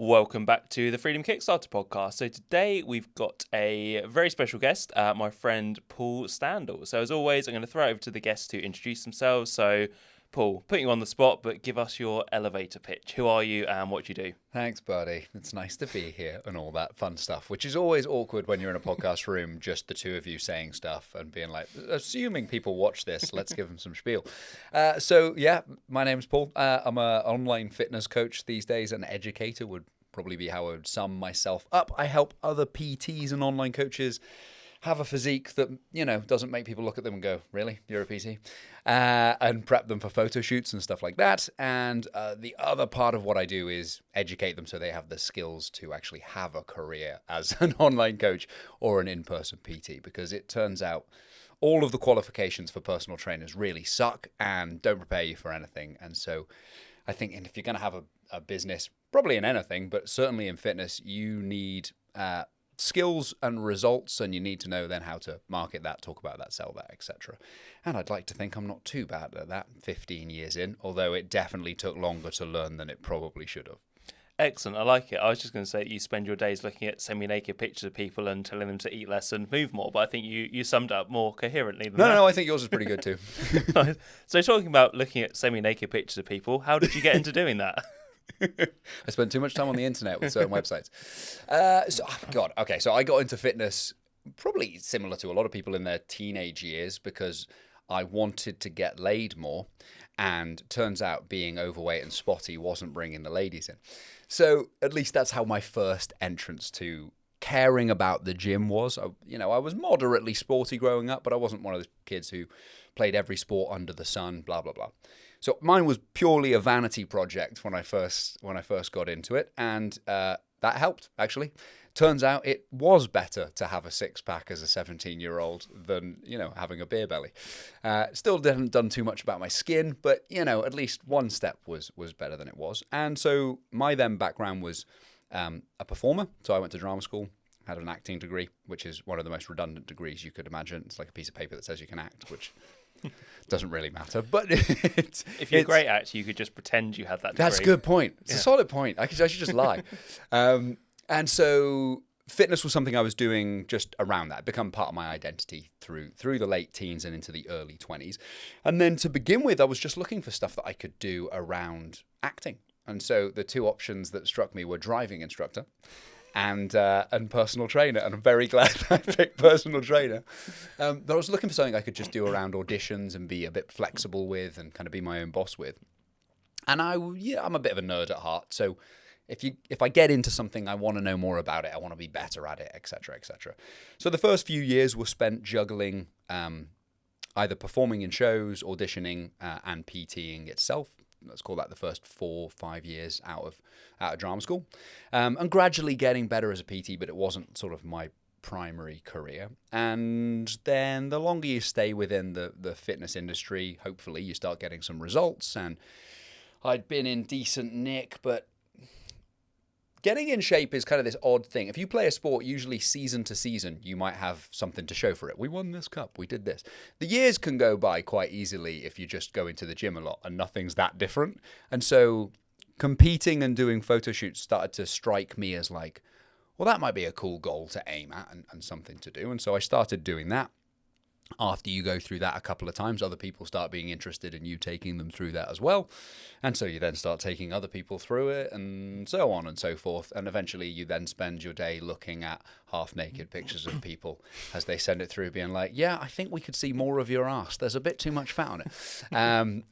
Welcome back to the Freedom Kickstarter Podcast. So today we've got a very special guest, my friend Paul Standell. So as always, I'm going to throw it over to the guests to introduce themselves. So Paul, putting you on the spot, but give us your elevator pitch. Who are you and what do you do? Thanks, buddy. It's nice to be here and all that fun stuff, which is always awkward when you're in a podcast room, just the two of you saying stuff and being like, assuming people watch this, let's give them some spiel. My name's Paul. I'm an online fitness coach these days. An educator would probably be how I would sum myself up. I help other PTs and online coaches have a physique that, doesn't make people look at them and go, really, you're a PT? And prep them for photo shoots and stuff like that. And the other part of what I do is educate them so they have the skills to actually have a career as an online coach or an in-person PT, because it turns out all of the qualifications for personal trainers really suck and don't prepare you for anything. And so I think if you're going to have a business, probably in anything, but certainly in fitness, you need skills and results, and you need to know then how to market that, talk about that, sell that, etc. And I'd like to think I'm not too bad at that 15 years in, although it definitely took longer to learn than it probably should have. Excellent, I like it. I was just going to say that you spend your days looking at semi-naked pictures of people and telling them to eat less and move more, but I think you summed up more coherently than that. No, I think yours is pretty good too. So talking about looking at semi-naked pictures of people, how did you get into doing that? I spent too much time on the internet with certain websites. So I got into fitness probably similar to a lot of people in their teenage years because I wanted to get laid more, and turns out being overweight and spotty wasn't bringing the ladies in. So at least that's how my first entrance to caring about the gym was. I was moderately sporty growing up, but I wasn't one of those kids who played every sport under the sun, blah, blah, blah. So mine was purely a vanity project when I first got into it, and that helped, actually. Turns out it was better to have a six-pack as a 17-year-old than, having a beer belly. Still hadn't done too much about my skin, but, at least one step was better than it was. And so my then background was a performer. So I went to drama school, had an acting degree, which is one of the most redundant degrees you could imagine. It's like a piece of paper that says you can act, which doesn't really matter. But if you're a great actor, you could just pretend you had that degree. That's a good point. It's a solid point. I should just lie. And so fitness was something I was doing just around that. It became part of my identity through the late teens and into the early 20s. And then to begin with, I was just looking for stuff that I could do around acting. And so the two options that struck me were driving instructor and personal trainer. And I'm very glad I picked personal trainer. But I was looking for something I could just do around auditions and be a bit flexible with and kind of be my own boss with. And I'm a bit of a nerd at heart. So if I get into something, I want to know more about it. I want to be better at it, etc., etc. So the first few years were spent juggling either performing in shows, auditioning, and PTing itself. Let's call that the first 4 or 5 years out of drama school, and gradually getting better as a PT, but it wasn't sort of my primary career. And then the longer you stay within the fitness industry, hopefully you start getting some results. And I'd been in decent nick, but getting in shape is kind of this odd thing. If you play a sport, usually season to season, you might have something to show for it. We won this cup. We did this. The years can go by quite easily if you just go into the gym a lot and nothing's that different. And so competing and doing photo shoots started to strike me as like, well, that might be a cool goal to aim at and something to do. And so I started doing that. After you go through that a couple of times, other people start being interested in you taking them through that as well. And so you then start taking other people through it and so on and so forth. And eventually you then spend your day looking at half-naked pictures of people as they send it through being like, yeah, I think we could see more of your ass. There's a bit too much fat on it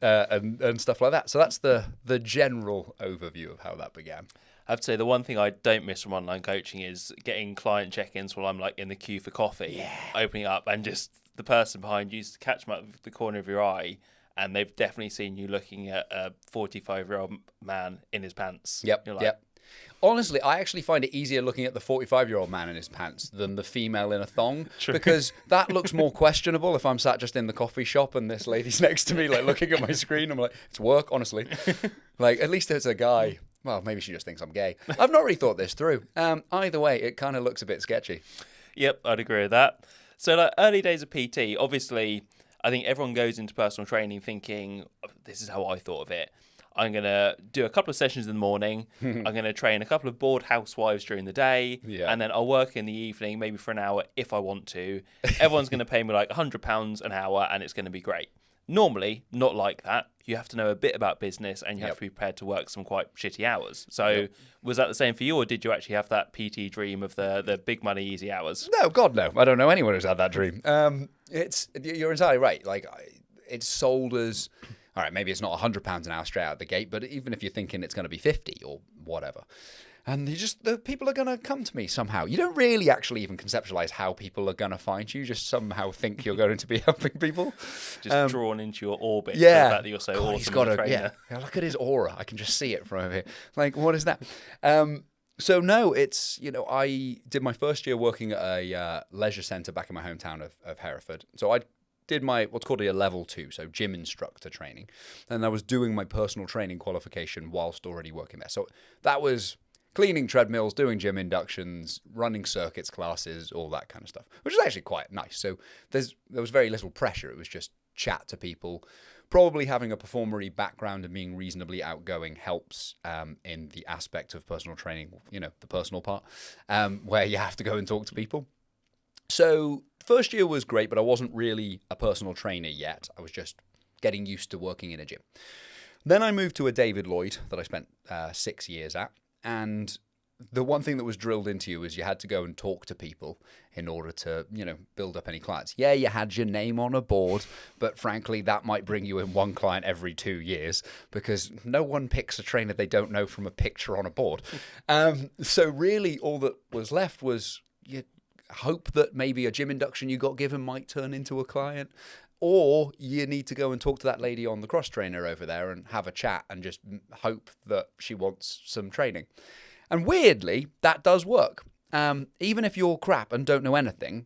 and stuff like that. So that's the general overview of how that began. I have to say the one thing I don't miss from online coaching is getting client check-ins while I'm like in the queue for coffee, opening up and just the person behind you to catch them out of the corner of your eye, and they've definitely seen you looking at a 45-year-old man in his pants. Yep. Honestly, I actually find it easier looking at the 45-year-old man in his pants than the female in a thong. True. Because that looks more questionable if I'm sat just in the coffee shop and this lady's next to me, like looking at my screen. I'm like, it's work, honestly. Like, at least it's a guy. Well, maybe she just thinks I'm gay. I've not really thought this through. Either way, it kind of looks a bit sketchy. Yep, I'd agree with that. So, like, early days of PT, obviously, I think everyone goes into personal training thinking, this is how I thought of it. I'm going to do a couple of sessions in the morning. I'm going to train a couple of bored housewives during the day. Yeah. And then I'll work in the evening, maybe for an hour if I want to. Everyone's going to pay me like £100 an hour and it's going to be great. Normally, not like that. You have to know a bit about business and you have to be prepared to work some quite shitty hours. So was that the same for you, or did you actually have that PT dream of the big money, easy hours? No, God, no. I don't know anyone who's had that dream. You're entirely right. Like, it's sold as, all right, maybe it's not £100 an hour straight out the gate, but even if you're thinking it's going to be 50 or whatever, and the people are going to come to me somehow. You don't really actually even conceptualize how people are going to find you. You just somehow think you're going to be helping people. Just drawn into your orbit. Yeah. The fact that you're so awesome as a trainer. Yeah, look at his aura. I can just see it from over here. Like, what is that? So no, it's, I did my first year working at a leisure centre back in my hometown of Hereford. So I did my what's called a level 2, so gym instructor training. And I was doing my personal training qualification whilst already working there. So that was cleaning treadmills, doing gym inductions, running circuits classes, all that kind of stuff, which is actually quite nice. So there was very little pressure. It was just chat to people. Probably having a performery background and being reasonably outgoing helps in the aspect of personal training, the personal part, where you have to go and talk to people. So first year was great, but I wasn't really a personal trainer yet. I was just getting used to working in a gym. Then I moved to a David Lloyd that I spent 6 years at. And the one thing that was drilled into you was you had to go and talk to people in order to, build up any clients. Yeah, you had your name on a board, but frankly, that might bring you in one client every 2 years because no one picks a trainer they don't know from a picture on a board. So really all that was left was you hope that maybe a gym induction you got given might turn into a client. Or you need to go and talk to that lady on the cross trainer over there and have a chat and just hope that she wants some training. And weirdly, that does work. Even if you're crap and don't know anything,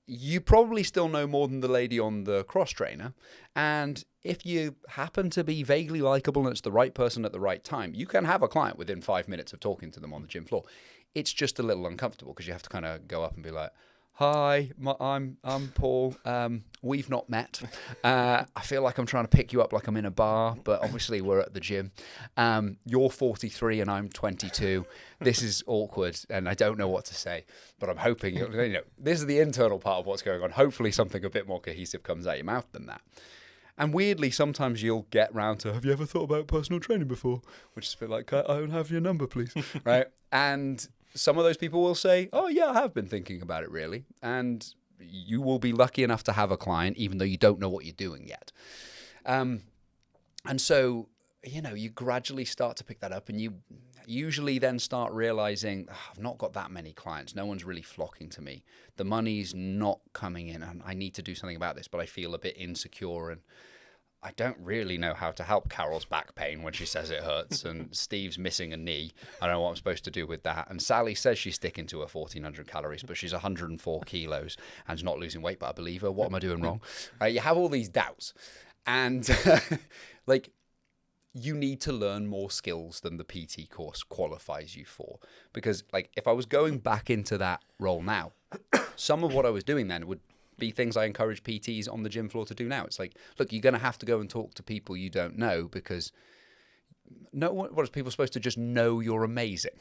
you probably still know more than the lady on the cross trainer. And if you happen to be vaguely likable and it's the right person at the right time, you can have a client within 5 minutes of talking to them on the gym floor. It's just a little uncomfortable because you have to kind of go up and be like, hi, I'm Paul. We've not met. I feel like I'm trying to pick you up like I'm in a bar, but obviously we're at the gym. You're 43 and I'm 22. This is awkward and I don't know what to say, but I'm hoping, this is the internal part of what's going on. Hopefully something a bit more cohesive comes out your mouth than that. And weirdly, sometimes you'll get round to, have you ever thought about personal training before? Which is a bit like, I don't have your number, please. Right? And some of those people will say, oh, yeah, I have been thinking about it, really. And you will be lucky enough to have a client, even though you don't know what you're doing yet. And so, you gradually start to pick that up. And you usually then start realizing, I've not got that many clients. No one's really flocking to me. The money's not coming in. And I need to do something about this, but I feel a bit insecure. And I don't really know how to help Carol's back pain when she says it hurts, and Steve's missing a knee. I don't know what I'm supposed to do with that. And Sally says she's sticking to her 1,400 calories, but she's 104 kilos and she's not losing weight, but I believe her. What am I doing wrong? Right? You have all these doubts. And you need to learn more skills than the PT course qualifies you for. Because if I was going back into that role now, some of what I was doing then would be things I encourage PTs on the gym floor to do now. It's like, look, you're going to have to go and talk to people you don't know because what is people supposed to just know you're amazing?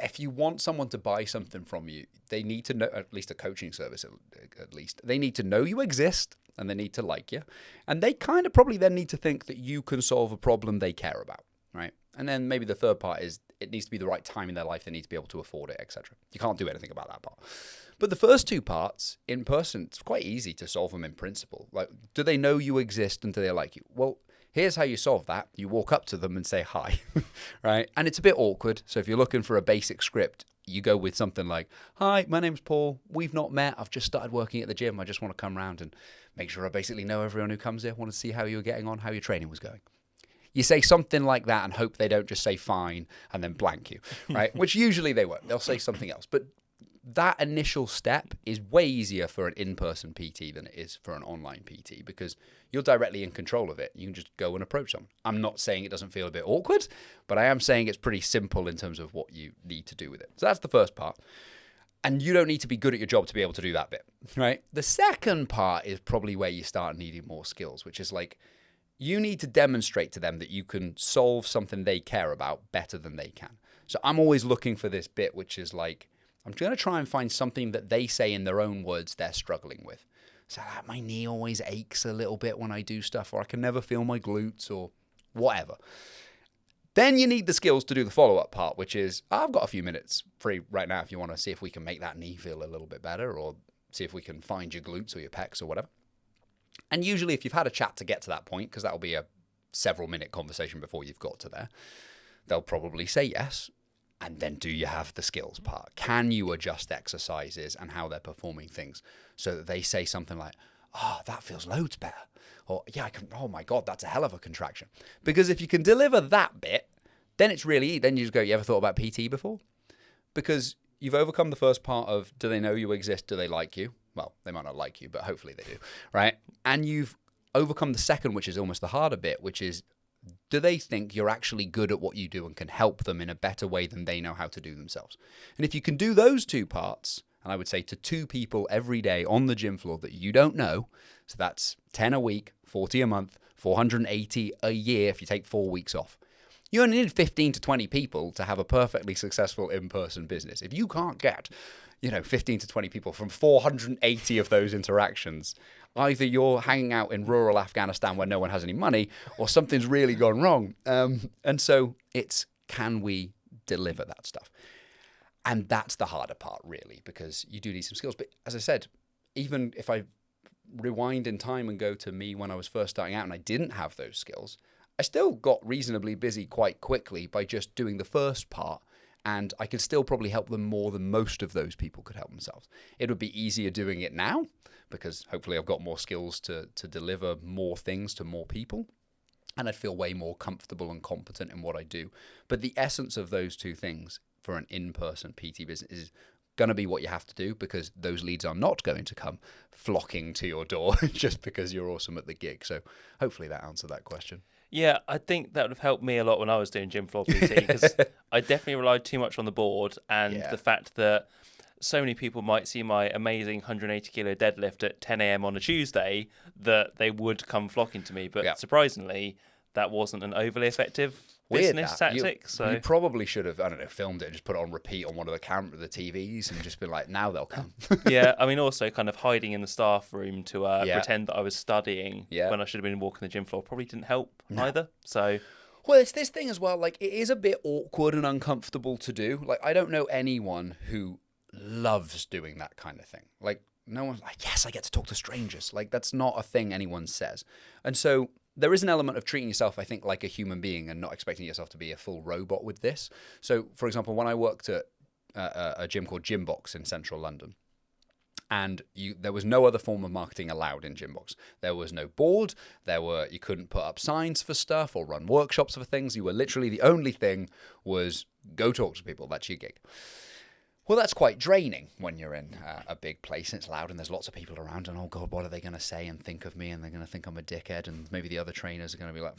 If you want someone to buy something from you, they need to know, at least a coaching service, at least, they need to know you exist and they need to like you. And they kind of probably then need to think that you can solve a problem they care about, right? And then maybe the third part is it needs to be the right time in their life. They need to be able to afford it, etc. You can't do anything about that part. But the first two parts, in person, it's quite easy to solve them in principle. Do they know you exist and do they like you? Well, here's how you solve that. You walk up to them and say hi, right? And it's a bit awkward. So if you're looking for a basic script, you go with something like, hi, my name's Paul. We've not met. I've just started working at the gym. I just want to come around and make sure I basically know everyone who comes here. I want to see how you're getting on, how your training was going. You say something like that and hope they don't just say fine and then blank you, right? Which usually they won't. They'll say something else. But that initial step is way easier for an in-person PT than it is for an online PT because you're directly in control of it. You can just go and approach them. I'm not saying it doesn't feel a bit awkward, but I am saying it's pretty simple in terms of what you need to do with it. So that's the first part. And you don't need to be good at your job to be able to do that bit, right? The second part is probably where you start needing more skills, which is you need to demonstrate to them that you can solve something they care about better than they can. So I'm always looking for this bit, which is like, I'm going to try and find something that they say in their own words they're struggling with. So my knee always aches a little bit when I do stuff, or I can never feel my glutes or whatever. Then you need the skills to do the follow-up part, which is, I've got a few minutes free right now if you want to see if we can make that knee feel a little bit better, or see if we can find your glutes or your pecs or whatever. And usually if you've had a chat to get to that point, because that'll be a several-minute conversation before you've got to there, they'll probably say yes. And then do you have the skills part? Can you adjust exercises and how they're performing things so that they say something like, oh, that feels loads better. Or, yeah, I can, oh my God, that's a hell of a contraction. Because if you can deliver that bit, then it's really, then you just go, you ever thought about PT before? Because you've overcome the first part of, do they know you exist? Do they like you? Well, they might not like you, but hopefully they do, right? And you've overcome the second, which is almost the harder bit, which is, do they think you're actually good at what you do and can help them in a better way than they know how to do themselves? And if you can do those two parts, and I would say to 2 people every day on the gym floor that you don't know, so that's 10 a week, 40 a month, 480 a year if you take 4 weeks off. You only need 15 to 20 people to have a perfectly successful in-person business. If you can't get, 15 to 20 people from 480 of those interactions, either you're hanging out in rural Afghanistan where no one has any money, or something's really gone wrong. And so it's, can we deliver that stuff? And that's the harder part, really, because you do need some skills. But as I said, even if I rewind in time and go to me when I was first starting out and I didn't have those skills, I still got reasonably busy quite quickly by just doing the first part, and I could still probably help them more than most of those people could help themselves. It would be easier doing it now, because hopefully I've got more skills to deliver more things to more people, and I'd feel way more comfortable and competent in what I do. But the essence of those two things for an in-person PT business is going to be what you have to do, because those leads are not going to come flocking to your door just because you're awesome at the gig. So hopefully that answered that question. Yeah, I think that would have helped me a lot when I was doing gym floor PT, because I definitely relied too much on the board, and the fact that so many people might see my amazing 180 kilo deadlift at 10 a.m. on a Tuesday that they would come flocking to me. But surprisingly, that wasn't an overly effective business tactic. You probably should have, filmed it and just put it on repeat on one of the TVs and just been like, now they'll come. Yeah, I mean, also kind of hiding in the staff room to pretend that I was studying when I should have been walking the gym floor probably didn't help either. So, well, it's this thing as well. Like, it is a bit awkward and uncomfortable to do. Like, I don't know anyone who loves doing that kind of thing. Like, no one's like, yes, I get to talk to strangers. Like, that's not a thing anyone says. And so there is an element of treating yourself, I think, like a human being and not expecting yourself to be a full robot with this. So, for example, when I worked at a gym called Gymbox in central London, and there was no other form of marketing allowed in Gymbox. There was no board. You couldn't put up signs for stuff or run workshops for things. You were literally, the only thing was go talk to people. That's your gig. Well, that's quite draining when you're in a big place and it's loud and there's lots of people around, and oh God, what are they going to say and think of me, and they're going to think I'm a dickhead, and maybe the other trainers are going to be like,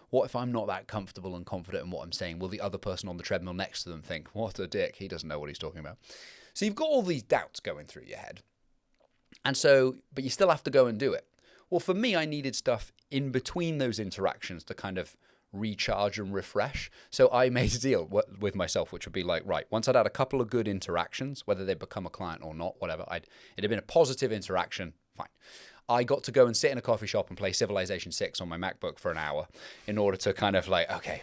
what if I'm not that comfortable and confident in what I'm saying? Will the other person on the treadmill next to them think, what a dick, he doesn't know what he's talking about? So you've got all these doubts going through your head. And so, but you still have to go and do it. Well, for me, I needed stuff in between those interactions to kind of recharge and refresh. So I made a deal with myself, which would be like, right, once I'd had a couple of good interactions, whether they become a client or not, whatever, it had been a positive interaction, fine. I got to go and sit in a coffee shop and play Civilization 6 on my MacBook for an hour in order to kind of like, okay,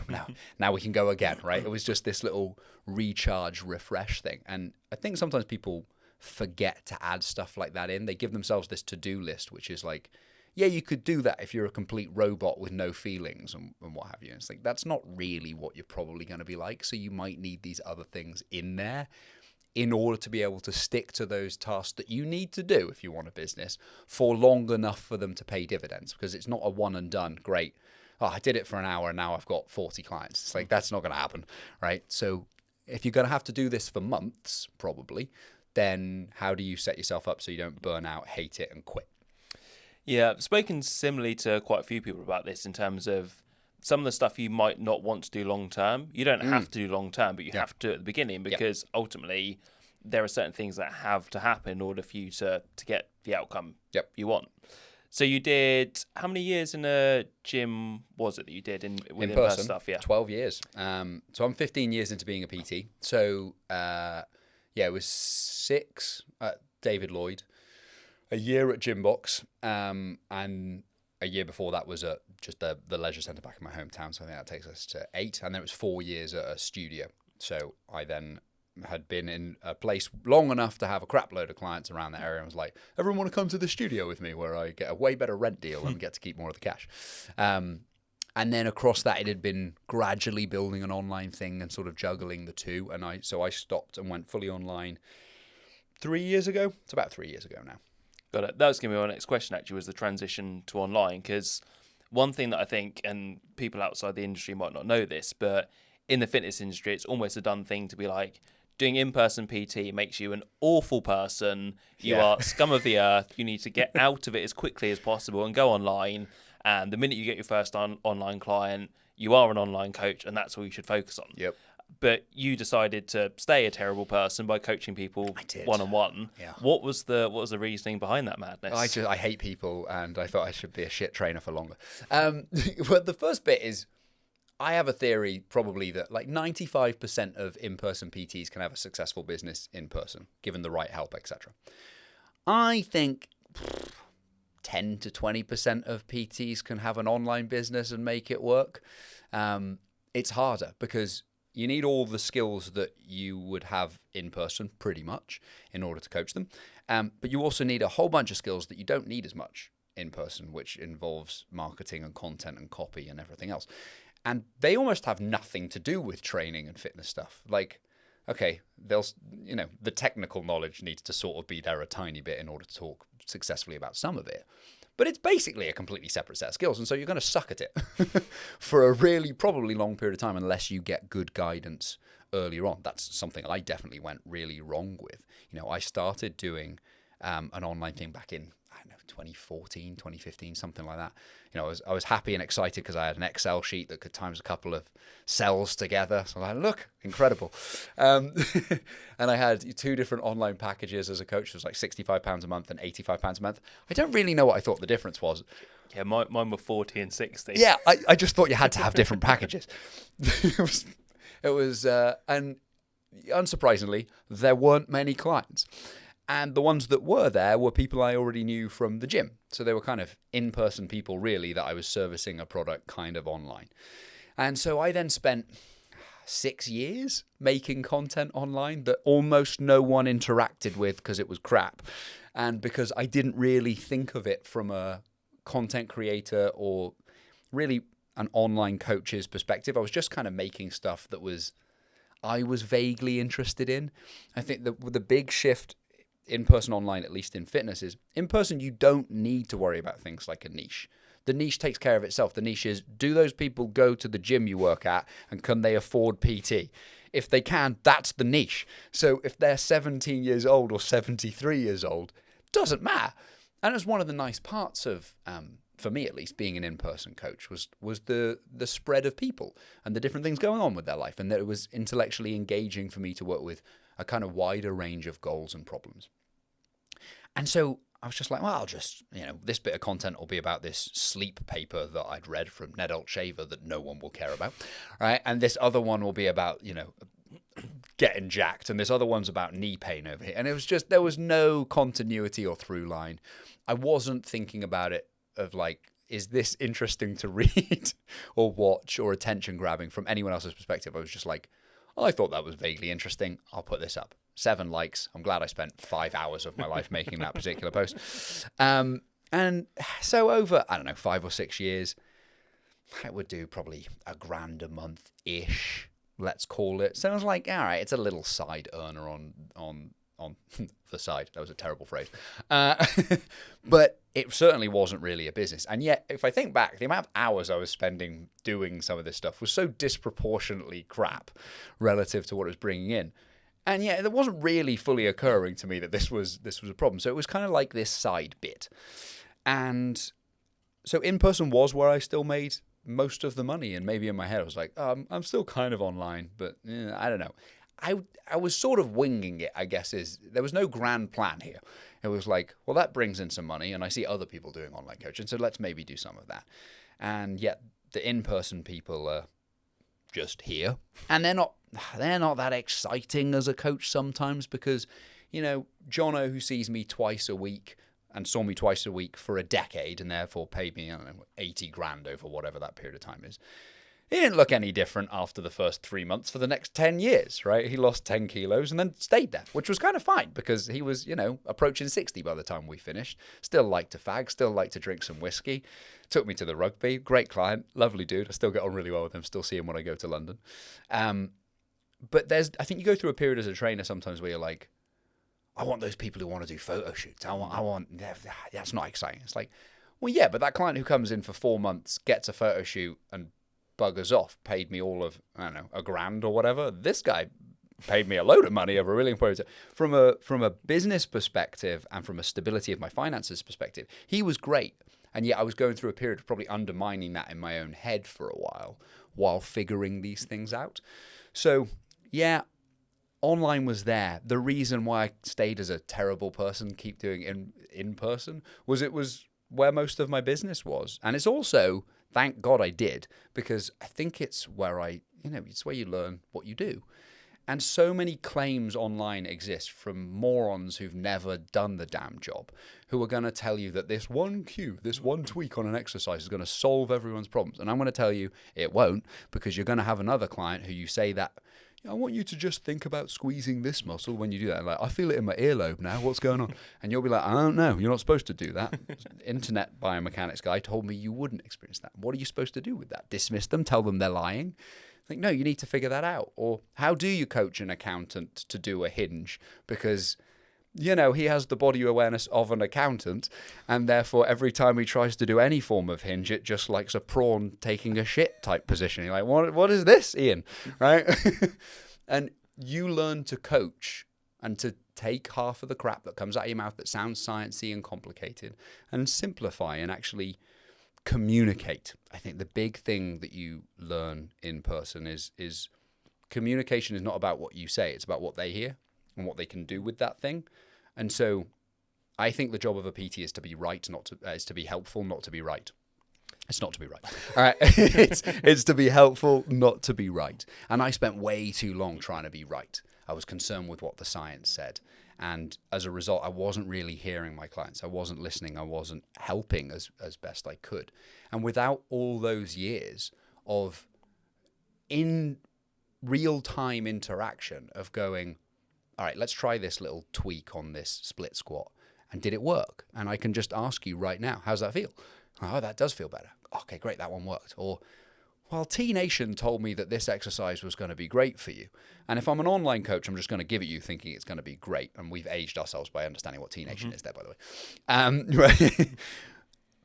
now we can go again, right? It was just this little recharge, refresh thing. And I think sometimes people forget to add stuff like that in. They give themselves this to-do list, which is like, yeah, you could do that if you're a complete robot with no feelings and what have you. And it's like, that's not really what you're probably going to be like. So you might need these other things in there in order to be able to stick to those tasks that you need to do if you want a business for long enough for them to pay dividends, because it's not a one and done. Great. Oh, I did it for an hour and now I've got 40 clients. It's like, that's not going to happen, right? So if you're going to have to do this for months, probably, then how do you set yourself up so you don't burn out, hate it, and quit? Yeah, I've spoken similarly to quite a few people about this in terms of some of the stuff you might not want to do long term. You don't have to do long term, but you have to at the beginning, because ultimately there are certain things that have to happen in order for you to get the outcome you want. So you did, how many years in a gym was it that you did with in-person stuff? Yeah. 12 years. So I'm 15 years into being a PT. So, it was 6 at David Lloyd, a year at Gymbox, and a year before that was at just the leisure centre back in my hometown. So I think that takes us to 8. And then it was 4 years at a studio. So I then had been in a place long enough to have a crap load of clients around that area and was like, everyone want to come to the studio with me where I get a way better rent deal and get to keep more of the cash. And then across that, it had been gradually building an online thing and sort of juggling the two. And I stopped and went fully online 3 years ago. It's about 3 years ago now. Got it. That was going to be my next question, actually, was the transition to online. Because one thing that I think, and people outside the industry might not know this, but in the fitness industry, it's almost a done thing to be like, doing in-person PT makes you an awful person. You are scum of the earth. You need to get out of it as quickly as possible and go online. And the minute you get your first online client, you are an online coach, and that's all you should focus on. Yep. But you decided to stay a terrible person by coaching people one-on-one. Yeah. What was the reasoning behind that madness? I hate people, and I thought I should be a shit trainer for longer. Well, the first bit is, I have a theory probably that like 95% of in-person PTs can have a successful business in person, given the right help, etc. I think 10 to 20% of PTs can have an online business and make it work. It's harder because you need all the skills that you would have in person pretty much in order to coach them. But you also need a whole bunch of skills that you don't need as much in person, which involves marketing and content and copy and everything else. And they almost have nothing to do with training and fitness stuff. Like, okay, the technical knowledge needs to sort of be there a tiny bit in order to talk successfully about some of it. But it's basically a completely separate set of skills. And so you're going to suck at it for a really probably long period of time unless you get good guidance earlier on. That's something I definitely went really wrong with. I started doing an online thing back in, 2014, 2015, something like that. I was happy and excited because I had an Excel sheet that could times a couple of cells together. So I was like, look, incredible. And I had 2 different online packages as a coach. It was like £65 a month and £85 a month. I don't really know what I thought the difference was. Yeah, mine were 40 and 60. Yeah, I just thought you had to have different packages. It was, and unsurprisingly, there weren't many clients. And the ones that were there were people I already knew from the gym. So they were kind of in-person people, really, that I was servicing a product kind of online. And so I then spent 6 years making content online that almost no one interacted with because it was crap. And because I didn't really think of it from a content creator or really an online coach's perspective. I was just kind of making stuff that I was vaguely interested in. I think the big shift in-person online, at least in fitness, is in-person you don't need to worry about things like a niche. The niche takes care of itself. The niche is, do those people go to the gym you work at and can they afford PT? If they can, that's the niche. So if they're 17 years old or 73 years old, doesn't matter. And it's one of the nice parts of, for me at least, being an in-person coach was the spread of people and the different things going on with their life, and that it was intellectually engaging for me to work with a kind of wider range of goals and problems. And so I was just like, well, I'll just, this bit of content will be about this sleep paper that I'd read from Ned Shaver that no one will care about, right? And this other one will be about, getting jacked, and this other one's about knee pain over here. And it was just, there was no continuity or through line. I wasn't thinking about it of like, is this interesting to read or watch or attention grabbing from anyone else's perspective? I was just like, I thought that was vaguely interesting. I'll put this up. 7 likes. I'm glad I spent 5 hours of my life making that particular post. And so over, 5 or 6 years, I would do probably $1,000 a month-ish, let's call it. Sounds like, all right, it's a little side earner on the side. That was a terrible phrase. But it certainly wasn't really a business. And yet, if I think back, the amount of hours I was spending doing some of this stuff was so disproportionately crap relative to what it was bringing in. And yet, it wasn't really fully occurring to me that this was a problem. So it was kind of like this side bit. And so in-person was where I still made most of the money. And maybe in my head, I was like, I'm still kind of online, but I don't know. I was sort of winging it, I guess. There was no grand plan here. It was like, well, that brings in some money, and I see other people doing online coaching, so let's maybe do some of that. And yet the in-person people are just here, and they're not that exciting as a coach sometimes, because, you know, Jono, who sees me twice a week and saw me twice a week for a decade and therefore paid me, I don't know, 80 grand over whatever that period of time is, he didn't look any different after the first 3 months for the next 10 years, right? He lost 10 kilos and then stayed there, which was kind of fine because he was, you know, approaching 60 by the time we finished. Still liked to fag, still liked to drink some whiskey. Took me to the rugby. Great client, lovely dude. I still get on really well with him. Still see him when I go to London. But I think you go through a period as a trainer sometimes where you're like, I want those people who want to do photo shoots. That's not exciting. It's like, well, yeah, but that client who comes in for 4 months, gets a photo shoot and buggers off, paid me all of, I don't know, $1,000 or whatever. This guy paid me a load of money over a really important time. From a business perspective and from a stability of my finances perspective, he was great. And yet I was going through a period of probably undermining that in my own head for a while figuring these things out. So, yeah, online was there. The reason why I stayed as a terrible person, keep doing in person, was it was where most of my business was. And it's also, thank God I did, because I think it's where it's where you learn what you do. And so many claims online exist from morons who've never done the damn job, who are going to tell you that this one cue, this one tweak on an exercise is going to solve everyone's problems. And I'm going to tell you it won't, because you're going to have another client who you say that, I want you to just think about squeezing this muscle when you do that. Like, I feel it in my earlobe now. What's going on? And you'll be like, I don't know. You're not supposed to do that. Internet biomechanics guy told me you wouldn't experience that. What are you supposed to do with that? Dismiss them? Tell them they're lying? Like, no, you need to figure that out. Or how do you coach an accountant to do a hinge? Because, you know, he has the body awareness of an accountant, and therefore every time he tries to do any form of hinge, it just likes a prawn taking a shit type position. You're like, what is this, Ian? Right? And you learn to coach and to take half of the crap that comes out of your mouth that sounds sciencey and complicated and simplify and actually communicate. I think the big thing that you learn in person is communication is not about what you say, it's about what they hear and what they can do with that thing. And so I think the job of a PT is to be right, is to be helpful, not to be right. It's not to be right. All right. It's to be helpful, not to be right. And I spent way too long trying to be right. I was concerned with what the science said. And as a result, I wasn't really hearing my clients. I wasn't listening. I wasn't helping as best I could. And without all those years of in real-time interaction of going, all right, let's try this little tweak on this split squat. And did it work? And I can just ask you right now, how's that feel? Oh, that does feel better. Okay, great, that one worked. Or, well, T-Nation told me that this exercise was going to be great for you. And if I'm an online coach, I'm just going to give it you thinking it's going to be great. And we've aged ourselves by understanding what T-Nation is there, by the way. Right.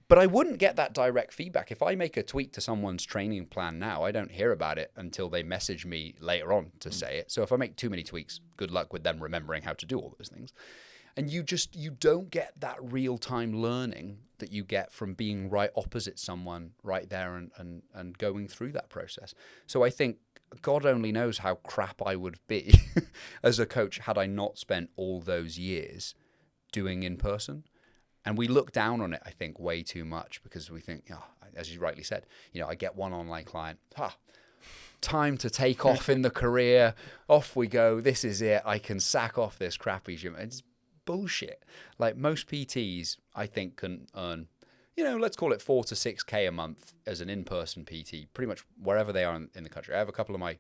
But I wouldn't get that direct feedback. If I make a tweak to someone's training plan now, I don't hear about it until they message me later on to say it. So if I make too many tweaks, good luck with them remembering how to do all those things. And you don't get that real-time learning that you get from being right opposite someone right there and going through that process. So I think God only knows how crap I would be as a coach had I not spent all those years doing in person. And we look down on it, I think, way too much because we think, as you rightly said, I get one online client, time to take off in the career, off we go, this is it, I can sack off this crappy gym. It's bullshit. Like most PTs, I think, can earn, let's call it 4 to 6K a month as an in-person PT, pretty much wherever they are in the country. I have a couple of my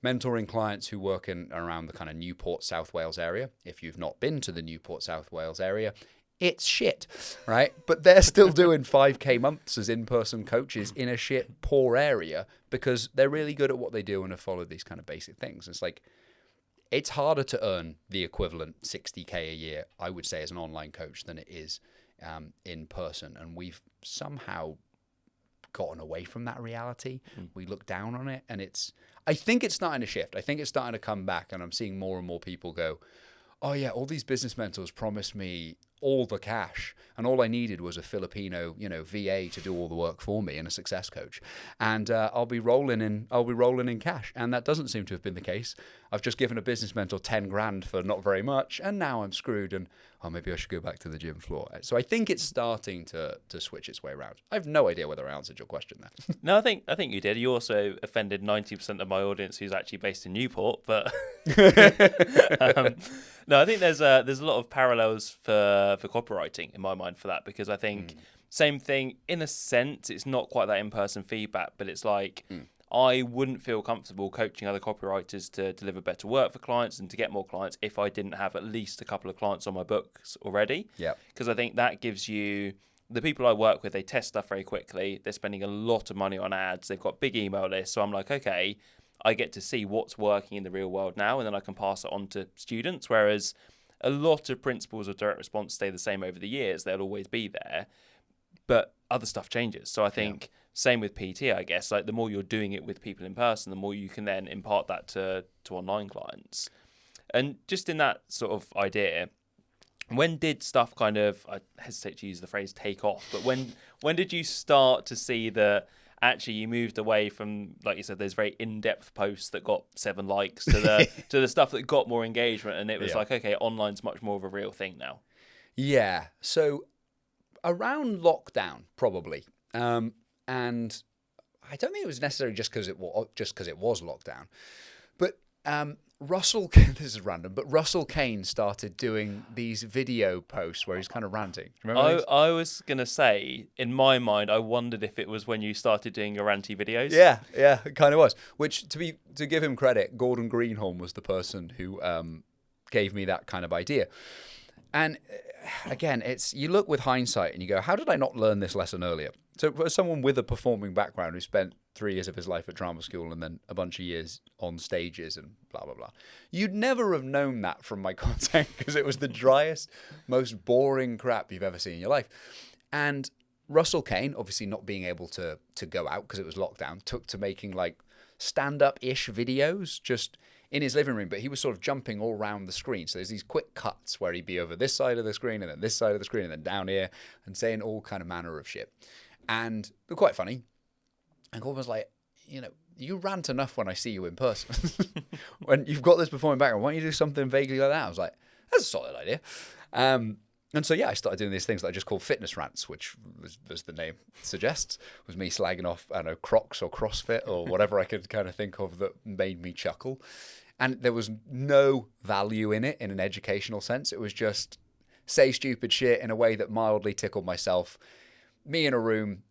mentoring clients who work in around the kind of Newport, South Wales area. If you've not been to the Newport, South Wales area, it's shit, right? But they're still doing 5K months as in-person coaches in a shit, poor area because they're really good at what they do and have followed these kind of basic things. It's like, it's harder to earn the equivalent 60K a year, I would say, as an online coach than it is in person. And we've somehow gotten away from that reality. We look down on it, and I think it's starting to shift. I think it's starting to come back, and I'm seeing more and more people go, oh yeah, all these business mentors promise me all the cash, and all I needed was a Filipino, VA to do all the work for me and a success coach, and I'll be rolling in cash. And that doesn't seem to have been the case. I've just given a business mentor 10 grand for not very much, and now I'm screwed. And maybe I should go back to the gym floor. So I think it's starting to switch its way around. I have no idea whether I answered your question there. No, I think you did. You also offended 90% of my audience who's actually based in Newport, but no, I think there's a lot of parallels for copywriting in my mind for that, because I think same thing in a sense. It's not quite that in-person feedback, but it's like I wouldn't feel comfortable coaching other copywriters to deliver better work for clients and to get more clients if I didn't have at least a couple of clients on my books already. Yeah, because I think that gives you. The people I work with, they test stuff very quickly. They're spending a lot of money on ads. They've got big email lists. So I'm like, okay, I get to see what's working in the real world now, and then I can pass it on to students. Whereas a lot of principles of direct response stay the same over the years. They'll always be there, but other stuff changes. So I think same with PT, I guess. Like the more you're doing it with people in person, the more you can then impart that to online clients. And just in that sort of idea, when did stuff kind of, I hesitate to use the phrase take off, but when did you start to see that actually you moved away from, like you said, those very in-depth posts that got 7 likes to the stuff that got more engagement, and it was like, okay, online's much more of a real thing now? Yeah. So around lockdown, probably. And I don't think it was necessarily just because it was lockdown, but Russell, this is random, but Russell Kane started doing these video posts where he's kind of ranting. Remember these? I was going to say, in my mind, I wondered if it was when you started doing your ranty videos. Yeah, it kind of was. Which, to give him credit, Gordon Greenholm was the person who gave me that kind of idea. And again, you look with hindsight and you go, how did I not learn this lesson earlier? So for someone with a performing background who spent 3 years of his life at drama school and then a bunch of years on stages and blah, blah, blah, you'd never have known that from my content, because it was the driest, most boring crap you've ever seen in your life. And Russell Kane, obviously not being able to go out because it was lockdown, took to making like stand-up-ish videos just in his living room, but he was sort of jumping all around the screen. So there's these quick cuts where he'd be over this side of the screen and then this side of the screen and then down here and saying all kind of manner of shit. And they're quite funny. And Gordon was like, you rant enough when I see you in person. When you've got this performing background, why don't you do something vaguely like that? I was like, that's a solid idea. And so, I started doing these things that I just called fitness rants, which was, as the name suggests, was me slagging off, I don't know, Crocs or CrossFit or whatever I could kind of think of that made me chuckle. And there was no value in it in an educational sense. It was just say stupid shit in a way that mildly tickled myself. Me in a room,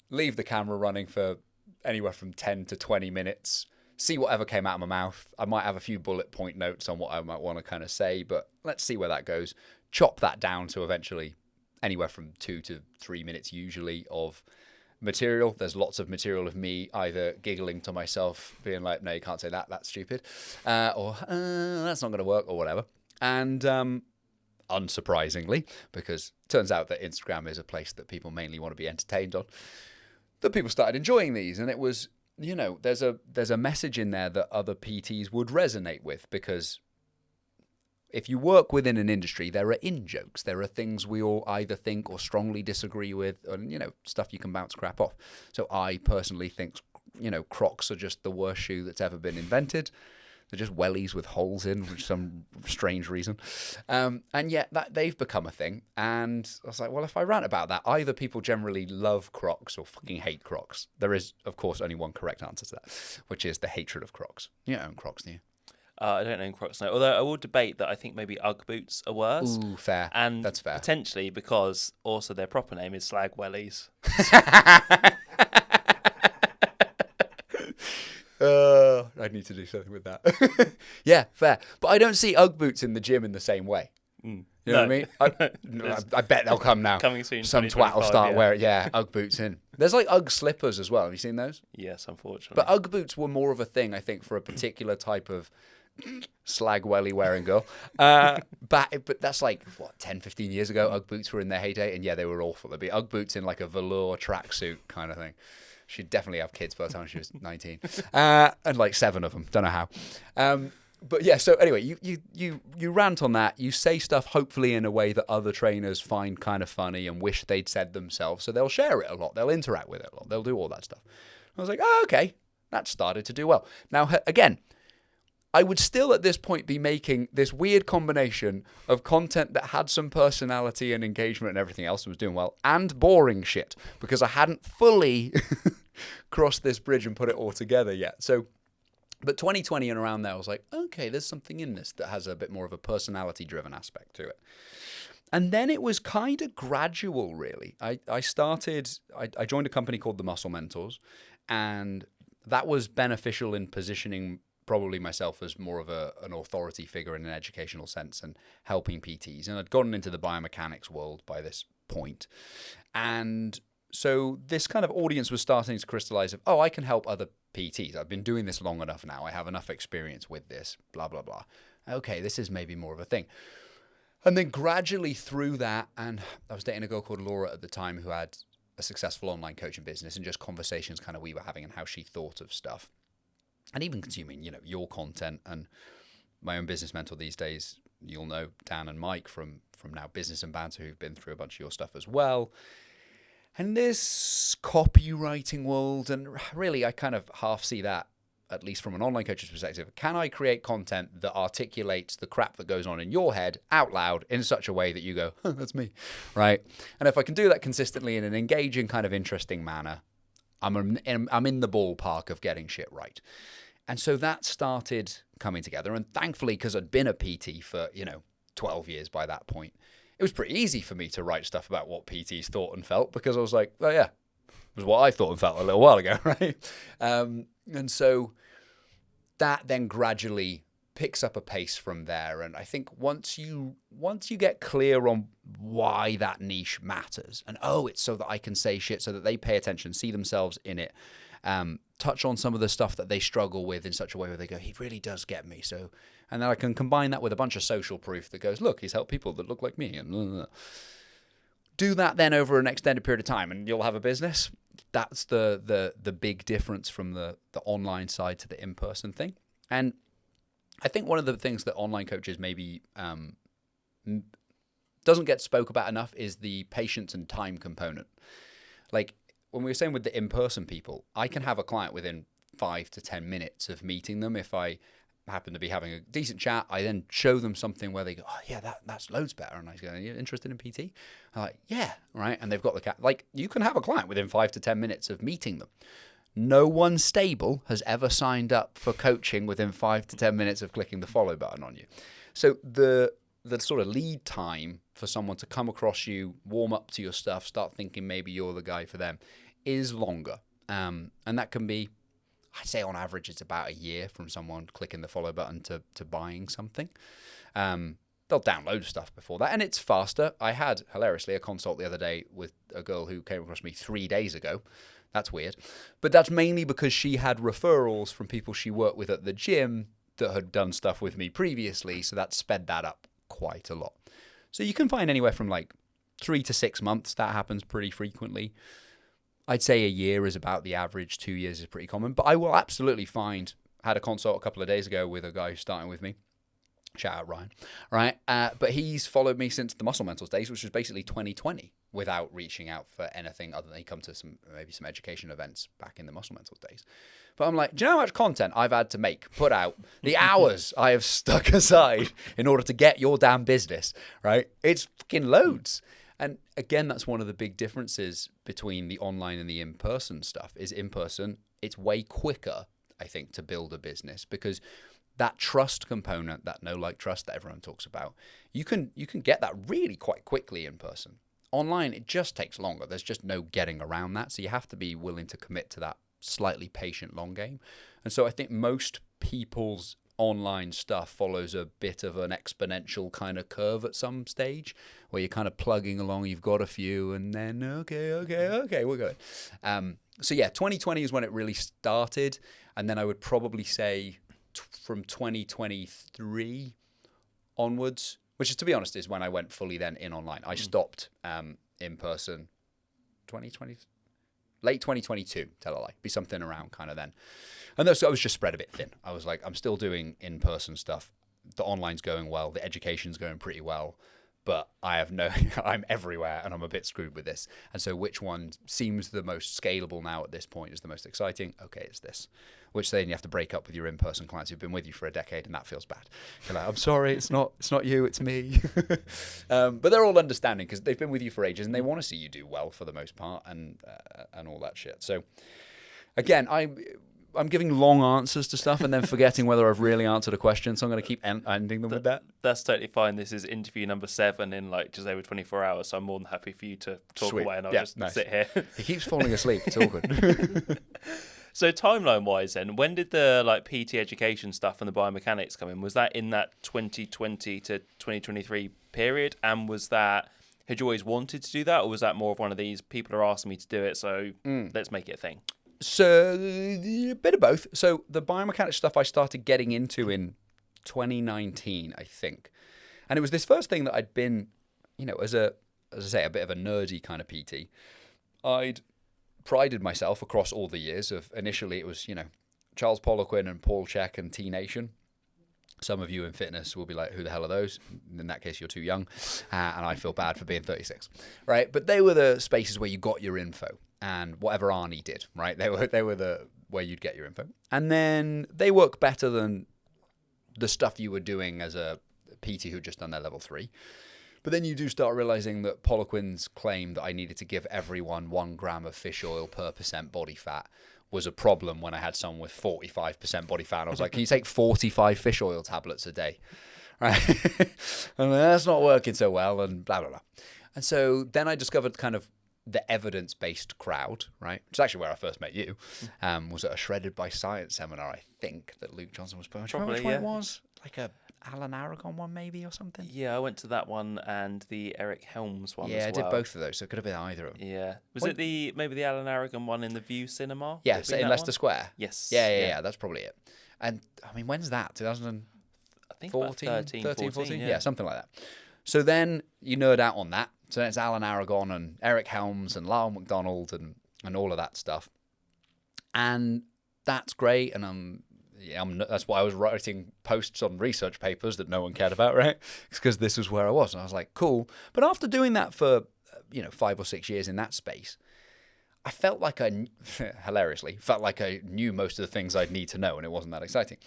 leave the camera running for anywhere from 10 to 20 minutes, see whatever came out of my mouth. I might have a few bullet point notes on what I might want to kind of say, but let's see where that goes. Chop that down to eventually anywhere from 2 to 3 minutes usually of material. There's lots of material of me either giggling to myself, being like, no, you can't say that, that's stupid, or that's not going to work, or whatever. And unsurprisingly, because it turns out that Instagram is a place that people mainly want to be entertained on, that people started enjoying these. And it was, there's a message in there that other PTs would resonate with, because if you work within an industry, there are in-jokes. There are things we all either think or strongly disagree with, and, stuff you can bounce crap off. So I personally think, Crocs are just the worst shoe that's ever been invented. They're just wellies with holes in for some strange reason. And yet that they've become a thing. And I was like, well, if I rant about that, either people generally love Crocs or fucking hate Crocs. There is, of course, only one correct answer to that, which is the hatred of Crocs. You don't own Crocs, do you? I don't own Crocs now. Although I will debate that I think maybe Ugg boots are worse. Ooh, fair. And that's fair. Potentially because also their proper name is slag wellies. I need to do something with that. Yeah, fair. But I don't see Ugg boots in the gym in the same way. You know what I mean? I bet they'll come now. Coming soon. Some twat will start wearing, Ugg boots in. There's like Ugg slippers as well. Have you seen those? Yes, unfortunately. But Ugg boots were more of a thing, I think, for a particular type of slag welly wearing girl. But that's like, 10, 15 years ago, Ugg boots were in their heyday. And they were awful. There'd be Ugg boots in like a velour tracksuit kind of thing. She'd definitely have kids by the time she was 19. And like 7 of them. Don't know how. But yeah, so anyway, you rant on that. You say stuff hopefully in a way that other trainers find kind of funny and wish they'd said themselves. So they'll share it a lot. They'll interact with it a lot. They'll do all that stuff. I was like, oh, okay, that started to do well. Now, again, I would still at this point be making this weird combination of content that had some personality and engagement and everything else and was doing well, and boring shit, because I hadn't fully crossed this bridge and put it all together yet. So, but 2020 and around there, I was like, okay, there's something in this that has a bit more of a personality-driven aspect to it. And then it was kind of gradual, really. I joined a company called the Muscle Mentors, and that was beneficial in positioning probably myself as more of an authority figure in an educational sense and helping PTs. And I'd gotten into the biomechanics world by this point. And so this kind of audience was starting to crystallize of, oh, I can help other PTs. I've been doing this long enough now. I have enough experience with this, blah, blah, blah. Okay, this is maybe more of a thing. And then gradually through that, and I was dating a girl called Laura at the time who had a successful online coaching business, and just conversations kind of we were having and how she thought of stuff. And even consuming, your content. And my own business mentor these days, you'll know Dan and Mike from now Business and Banter, who've been through a bunch of your stuff as well. And this copywriting world, and really I kind of half see that, at least from an online coach's perspective. Can I create content that articulates the crap that goes on in your head out loud in such a way that you go, huh, that's me, right? And if I can do that consistently in an engaging, kind of interesting manner, I'm in the ballpark of getting shit right. And so that started coming together. And thankfully, because I'd been a PT for, 12 years by that point, it was pretty easy for me to write stuff about what PTs thought and felt, because I was like, oh yeah, it was what I thought and felt a little while ago, right? And so that then gradually picks up a pace from there. And I think once you get clear on why that niche matters, and it's so that I can say shit so that they pay attention, see themselves in it, touch on some of the stuff that they struggle with in such a way where they go, he really does get me. So, and then I can combine that with a bunch of social proof that goes, look, he's helped people that look like me, and blah, blah, blah. Do that then over an extended period of time, and you'll have a business. That's the big difference from the online side to the in-person thing. And I think one of the things that online coaches maybe doesn't get spoke about enough is the patience and time component. Like when we were saying with the in-person people, I can have a client within 5 to 10 minutes of meeting them. If I happen to be having a decent chat, I then show them something where they go, oh yeah, that's loads better. And I go, are you interested in PT? I'm like, yeah, right. And they've got like you can have a client within 5 to 10 minutes of meeting them. No one stable has ever signed up for coaching within 5 to 10 minutes of clicking the follow button on you. So the sort of lead time for someone to come across you, warm up to your stuff, start thinking maybe you're the guy for them is longer. And that can be, I'd say on average, it's about a year from someone clicking the follow button to buying something. They'll download stuff before that, and it's faster. I had, hilariously, a consult the other day with a girl who came across me 3 days ago. That's weird. But that's mainly because she had referrals from people she worked with at the gym that had done stuff with me previously, so that sped that up quite a lot. So you can find anywhere from like 3 to 6 months. That happens pretty frequently. I'd say a year is about the average. 2 years is pretty common. But I will absolutely find, had a consult a couple of days ago with a guy who's starting with me. Shout out Ryan, right? But he's followed me since the Muscle Mentors days, which was basically 2020, without reaching out for anything other than he come to some education events back in the Muscle Mentors days. But I'm like, do you know how much content I've had to put out, the hours I have stuck aside in order to get your damn business, right? It's fucking loads. And again, that's one of the big differences between the online and the in-person stuff. Is in-person, it's way quicker, I think, to build a business, because that trust component, that know-like trust that everyone talks about, you can get that really quite quickly in person. Online, it just takes longer. There's just no getting around that. So you have to be willing to commit to that slightly patient long game. And so I think most people's online stuff follows a bit of an exponential kind of curve at some stage, where you're kind of plugging along, you've got a few, and then, okay, we're good. So yeah, 2020 is when it really started. And then I would probably say from 2023 onwards, which is, to be honest, is when I went fully then in online. I stopped in person 2020, late 2022, tell a lie, be something around kind of then. And I was just spread a bit thin. I was like, I'm still doing in-person stuff. The online's going well. The education's going pretty well. But I'm everywhere and I'm a bit screwed with this. And so which one seems the most scalable now at this point is the most exciting? Okay, it's this. Which then you have to break up with your in-person clients who've been with you for a decade, and that feels bad. You're like, I'm sorry, it's not you, it's me. But they're all understanding because they've been with you for ages and they want to see you do well for the most part and all that shit. So again, I'm giving long answers to stuff and then forgetting whether I've really answered a question, so I'm going to keep ending them with that. That's totally fine. This is interview number 7 in like just over 24 hours, so I'm more than happy for you to talk away and I'll just sit here. He keeps falling asleep. It's awkward. So timeline-wise then, when did the like PT education stuff and the biomechanics come in? Was that in that 2020 to 2023 period? And had you always wanted to do that? Or was that more of one of these, people are asking me to do it, so let's make it a thing? So a bit of both. So the biomechanics stuff I started getting into in 2019, I think. And it was this first thing that I'd been, as I say, a bit of a nerdy kind of PT. I'd prided myself across all the years of, initially it was, Charles Poliquin and Paul Chek and T-Nation. Some of you in fitness will be like, who the hell are those? In that case, you're too young. And I feel bad for being 36, right? But they were the spaces where you got your info and whatever Arnie did, right? They were the where you'd get your info. And then they work better than the stuff you were doing as a PT who'd just done their level 3. But then you do start realizing that Poliquin's claim that I needed to give everyone 1 gram of fish oil per % body fat was a problem when I had someone with 45% body fat. And I was like, can you take 45 fish oil tablets a day? Right? And that's not working so well and blah, blah, blah. And so then I discovered kind of the evidence-based crowd, right? Which is actually where I first met you. Was at a Shredded by Science seminar, I think, that Luke Johnson was putting. Probably, which one it was? Like a Alan Aragon one maybe or something? Yeah, I went to that one and the Eric Helms one as well. Yeah, I did both of those, so it could have been either of them. Yeah. Was it maybe the Alan Aragon one in the View Cinema? Yeah, so in Leicester Square? Yes. Yeah, that's probably it. And, I mean, when's that? 2014? I think about 13, 14? Yeah, something like that. So then you nerd out on that. So it's Alan Aragon and Eric Helms and Lyle McDonald and all of that stuff. And that's great. And that's why I was writing posts on research papers that no one cared about, right? It's because this was where I was. And I was like, cool. But after doing that for, 5 or 6 years in that space, I felt like hilariously, I knew most of the things I'd need to know, and it wasn't that exciting.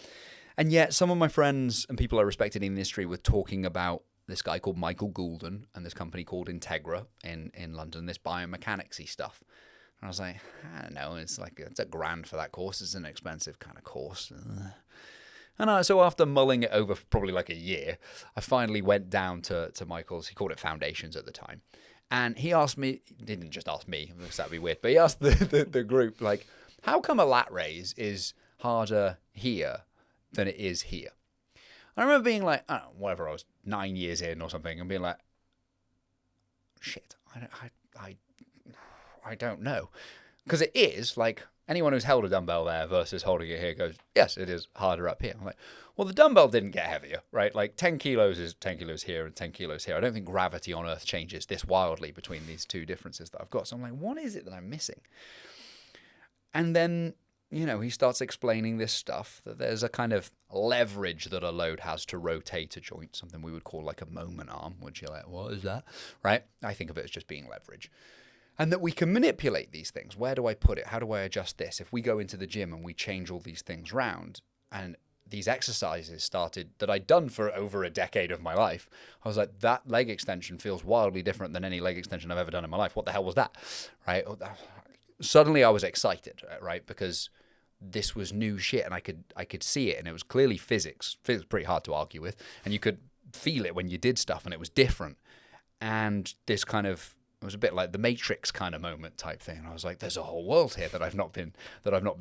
And yet some of my friends and people I respected in the industry were talking about this guy called Michael Goulden and this company called Integra in London, this biomechanics-y stuff. And I was like, I don't know, it's $1,000 for that course. It's an expensive kind of course. And so after mulling it over for probably like a year, I finally went down to Michael's, he called it Foundations at the time. And he asked me, didn't just ask me, because that'd be weird, but he asked the group, like, how come a lat raise is harder here than it is here? I remember being like, I don't know, whatever, I was 9 years in or something, and being like, shit, I don't know. Because it is, like, anyone who's held a dumbbell there versus holding it here goes, yes, it is harder up here. I'm like, well, the dumbbell didn't get heavier, right? Like 10 kilos is 10 kilos here and 10 kilos here. I don't think gravity on Earth changes this wildly between these two differences that I've got. So I'm like, what is it that I'm missing? And then, he starts explaining this stuff, that there's a kind of leverage that a load has to rotate a joint, something we would call like a moment arm, which you're like, what is that? Right? I think of it as just being leverage. And that we can manipulate these things. Where do I put it? How do I adjust this? If we go into the gym and we change all these things round, and these exercises started that I'd done for over a decade of my life, I was like, that leg extension feels wildly different than any leg extension I've ever done in my life. What the hell was that? Right? Suddenly I was excited, right? Because this was new shit and I could see it, and it was clearly physics. Physics is pretty hard to argue with, and you could feel it when you did stuff, and it was different. And this kind of, it was a bit like the Matrix kind of moment type thing. And I was like, there's a whole world here that I've not been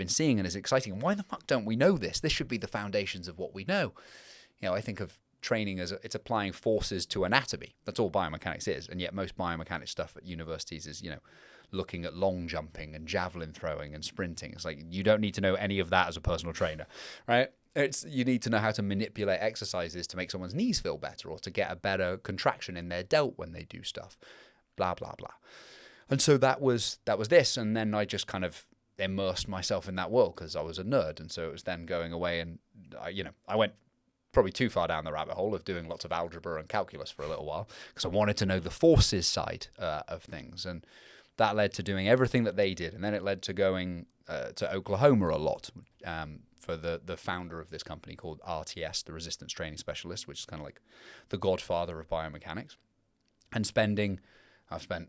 seeing, and is exciting. And why the fuck don't we know this? This should be the foundations of what we know. I think of training as it's applying forces to anatomy. That's all biomechanics is. And yet most biomechanics stuff at universities is, looking at long jumping and javelin throwing and sprinting. It's like, you don't need to know any of that as a personal trainer, right? You need to know how to manipulate exercises to make someone's knees feel better, or to get a better contraction in their delt when they do stuff. Blah, blah, blah. And so that was this. And then I just kind of immersed myself in that world because I was a nerd. And so it was then going away and, I went probably too far down the rabbit hole of doing lots of algebra and calculus for a little while because I wanted to know the forces side of things. And that led to doing everything that they did. And then it led to going to Oklahoma a lot for the founder of this company called RTS, the Resistance Training Specialist, which is kind of like the godfather of biomechanics. And I've spent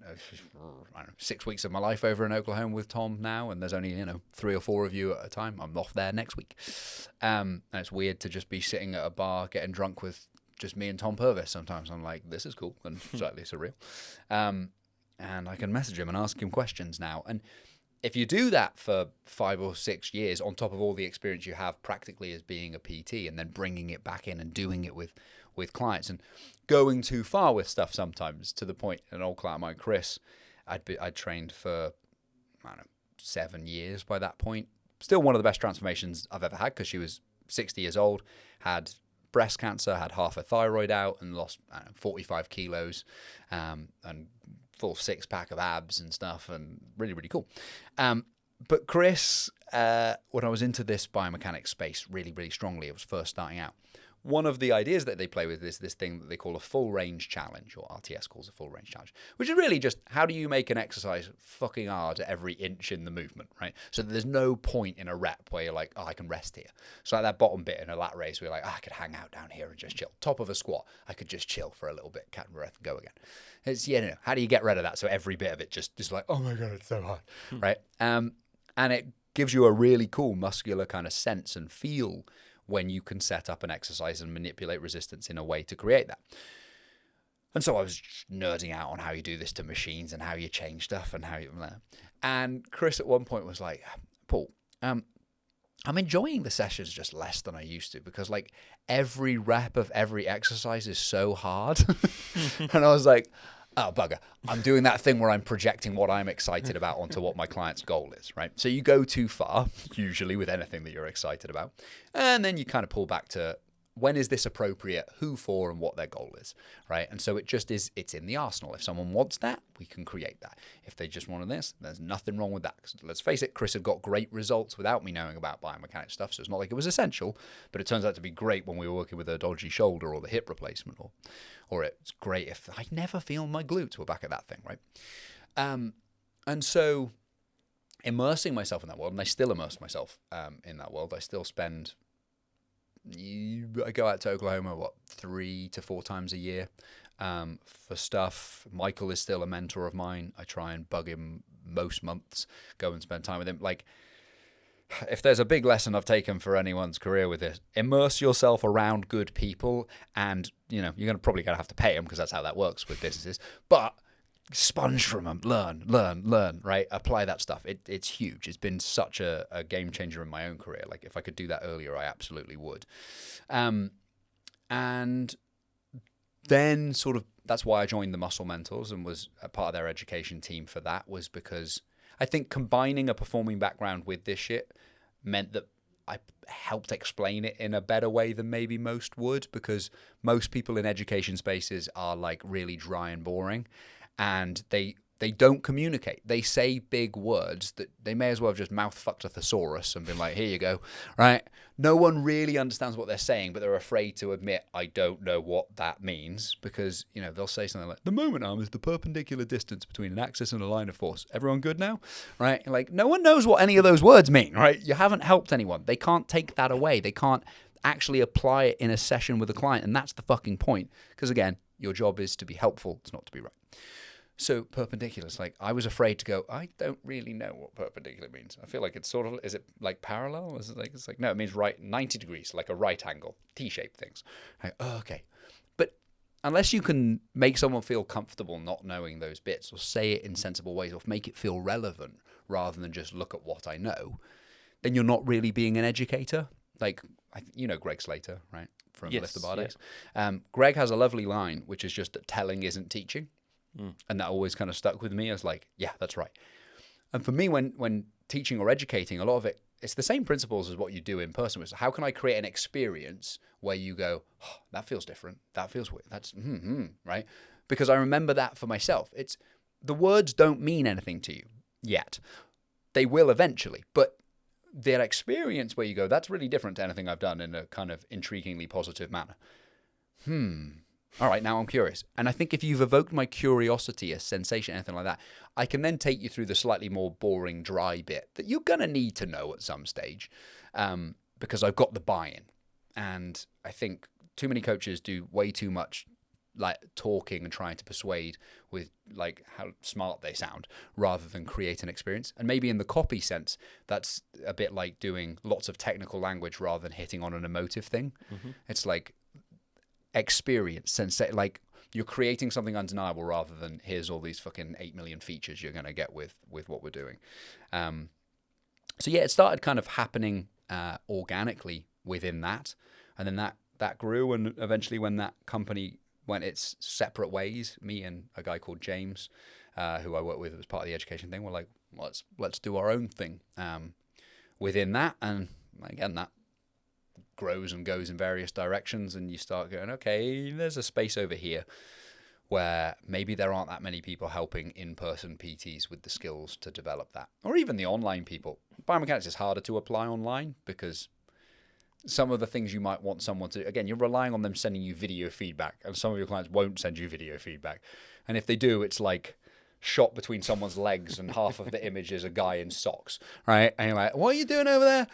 6 weeks of my life over in Oklahoma with Tom now, and there's only 3 or 4 of you at a time. I'm off there next week, and it's weird to just be sitting at a bar getting drunk with just me and Tom Purvis. Sometimes I'm like, this is cool and slightly surreal, and I can message him and ask him questions now. And if you do that for 5 or 6 years, on top of all the experience you have practically as being a PT, and then bringing it back in and doing it with clients and going too far with stuff sometimes to the point, an old client of mine, Chris, I'd trained for, 7 years by that point. Still one of the best transformations I've ever had because she was 60 years old, had breast cancer, had half her thyroid out and lost 45 kilos and full 6-pack of abs and stuff, and really, really cool. But Chris, when I was into this biomechanics space really, really strongly, it was first starting out. One of the ideas that they play with is this thing that they call a full range challenge, or RTS calls a full range challenge, which is really just how do you make an exercise fucking hard at every inch in the movement, right? So that there's no point in a rep where you're like, oh, I can rest here. So like that bottom bit in a lat race, where you're like, oh, I could hang out down here and just chill. Top of a squat, I could just chill for a little bit, catch my breath and go again. It's, how do you get rid of that? So every bit of it just like, oh my God, it's so hard, right? And it gives you a really cool muscular kind of sense and feel when you can set up an exercise and manipulate resistance in a way to create that. And so I was nerding out on how you do this to machines and how you change stuff and how you... And Chris at one point was like, Paul, I'm enjoying the sessions just less than I used to because like every rep of every exercise is so hard. And I was like, oh, bugger. I'm doing that thing where I'm projecting what I'm excited about onto what my client's goal is, right? So you go too far, usually with anything that you're excited about. And then you kind of pull back to when is this appropriate, who for, and what their goal is, right? And so it just is, it's in the arsenal. If someone wants that, we can create that. If they just wanted this, there's nothing wrong with that. Let's face it, Chris had got great results without me knowing about biomechanics stuff, so it's not like it was essential, but it turns out to be great when we were working with a dodgy shoulder or the hip replacement, or it's great if I never feel my glutes. We're back at that thing, right? And so immersing myself in that world, and I still immerse myself in that world. I still spend... I go out to Oklahoma, 3 to 4 times a year for stuff. Michael is still a mentor of mine. I try and bug him most months, go and spend time with him. Like, if there's a big lesson I've taken for anyone's career with this, immerse yourself around good people, and you're probably gonna have to pay them because that's how that works with businesses. But sponge from them, learn, right? Apply that stuff. It's huge. It's been such a game changer in my own career. Like if I could do that earlier, I absolutely would. And then sort of that's why I joined the Muscle Mentors and was a part of their education team for that, was because I think combining a performing background with this shit meant that I helped explain it in a better way than maybe most would, because most people in education spaces are like really dry and boring. And they don't communicate. They say big words that they may as well have just mouth-fucked a thesaurus and been like, here you go, right? No one really understands what they're saying, but they're afraid to admit, I don't know what that means, because, they'll say something like, the moment arm is the perpendicular distance between an axis and a line of force. Everyone good now? Right? Like, no one knows what any of those words mean, right? You haven't helped anyone. They can't take that away. They can't actually apply it in a session with a client, and that's the fucking point. Because, again, your job is to be helpful, it's not to be right. So perpendiculars, like I was afraid to go, I don't really know what perpendicular means. I feel like it's sort of, is it like parallel? Is it like, it's like, no, it means right 90 degrees, like a right angle, T-shaped things. Like, oh, okay. But unless you can make someone feel comfortable not knowing those bits, or say it in sensible ways, or make it feel relevant rather than just look at what I know, then you're not really being an educator. Like, Greg Slater, right? From Lift the Bar Days. Greg has a lovely line, which is just that telling isn't teaching. And that always kind of stuck with me as like, yeah, that's right. And for me, when teaching or educating, a lot of it, it's the same principles as what you do in person. It's how can I create an experience where you go, oh, that feels different. That feels weird. That's, right? Because I remember that for myself. It's the words don't mean anything to you yet. They will eventually, but their experience where you go, that's really different to anything I've done in a kind of intriguingly positive manner. All right, now I'm curious. And I think if you've evoked my curiosity, a sensation, anything like that, I can then take you through the slightly more boring, dry bit that you're going to need to know at some stage, because I've got the buy-in. And I think too many coaches do way too much like talking and trying to persuade with like how smart they sound rather than create an experience. And maybe in the copy sense, that's a bit like doing lots of technical language rather than hitting on an emotive thing. It's like experience, like you're creating something undeniable rather than here's all these fucking 8 million features you're going to get with what we're doing. So yeah, it started kind of happening organically within that. And then that grew. And eventually when that company went its separate ways, me and a guy called James, who I work with as part of the education thing, we're like, let's do our own thing within that. And again, that grows and goes in various directions, and you start going, okay, there's a space over here where maybe there aren't that many people helping in-person PTs with the skills to develop that, or even the online people. Biomechanics is harder to apply online because some of the things you might want someone to, again, you're relying on them sending you video feedback, and some of your clients won't send you video feedback. And if they do, it's like shot between someone's legs and half of the image is a guy in socks, right? And you're like, what are you doing over there?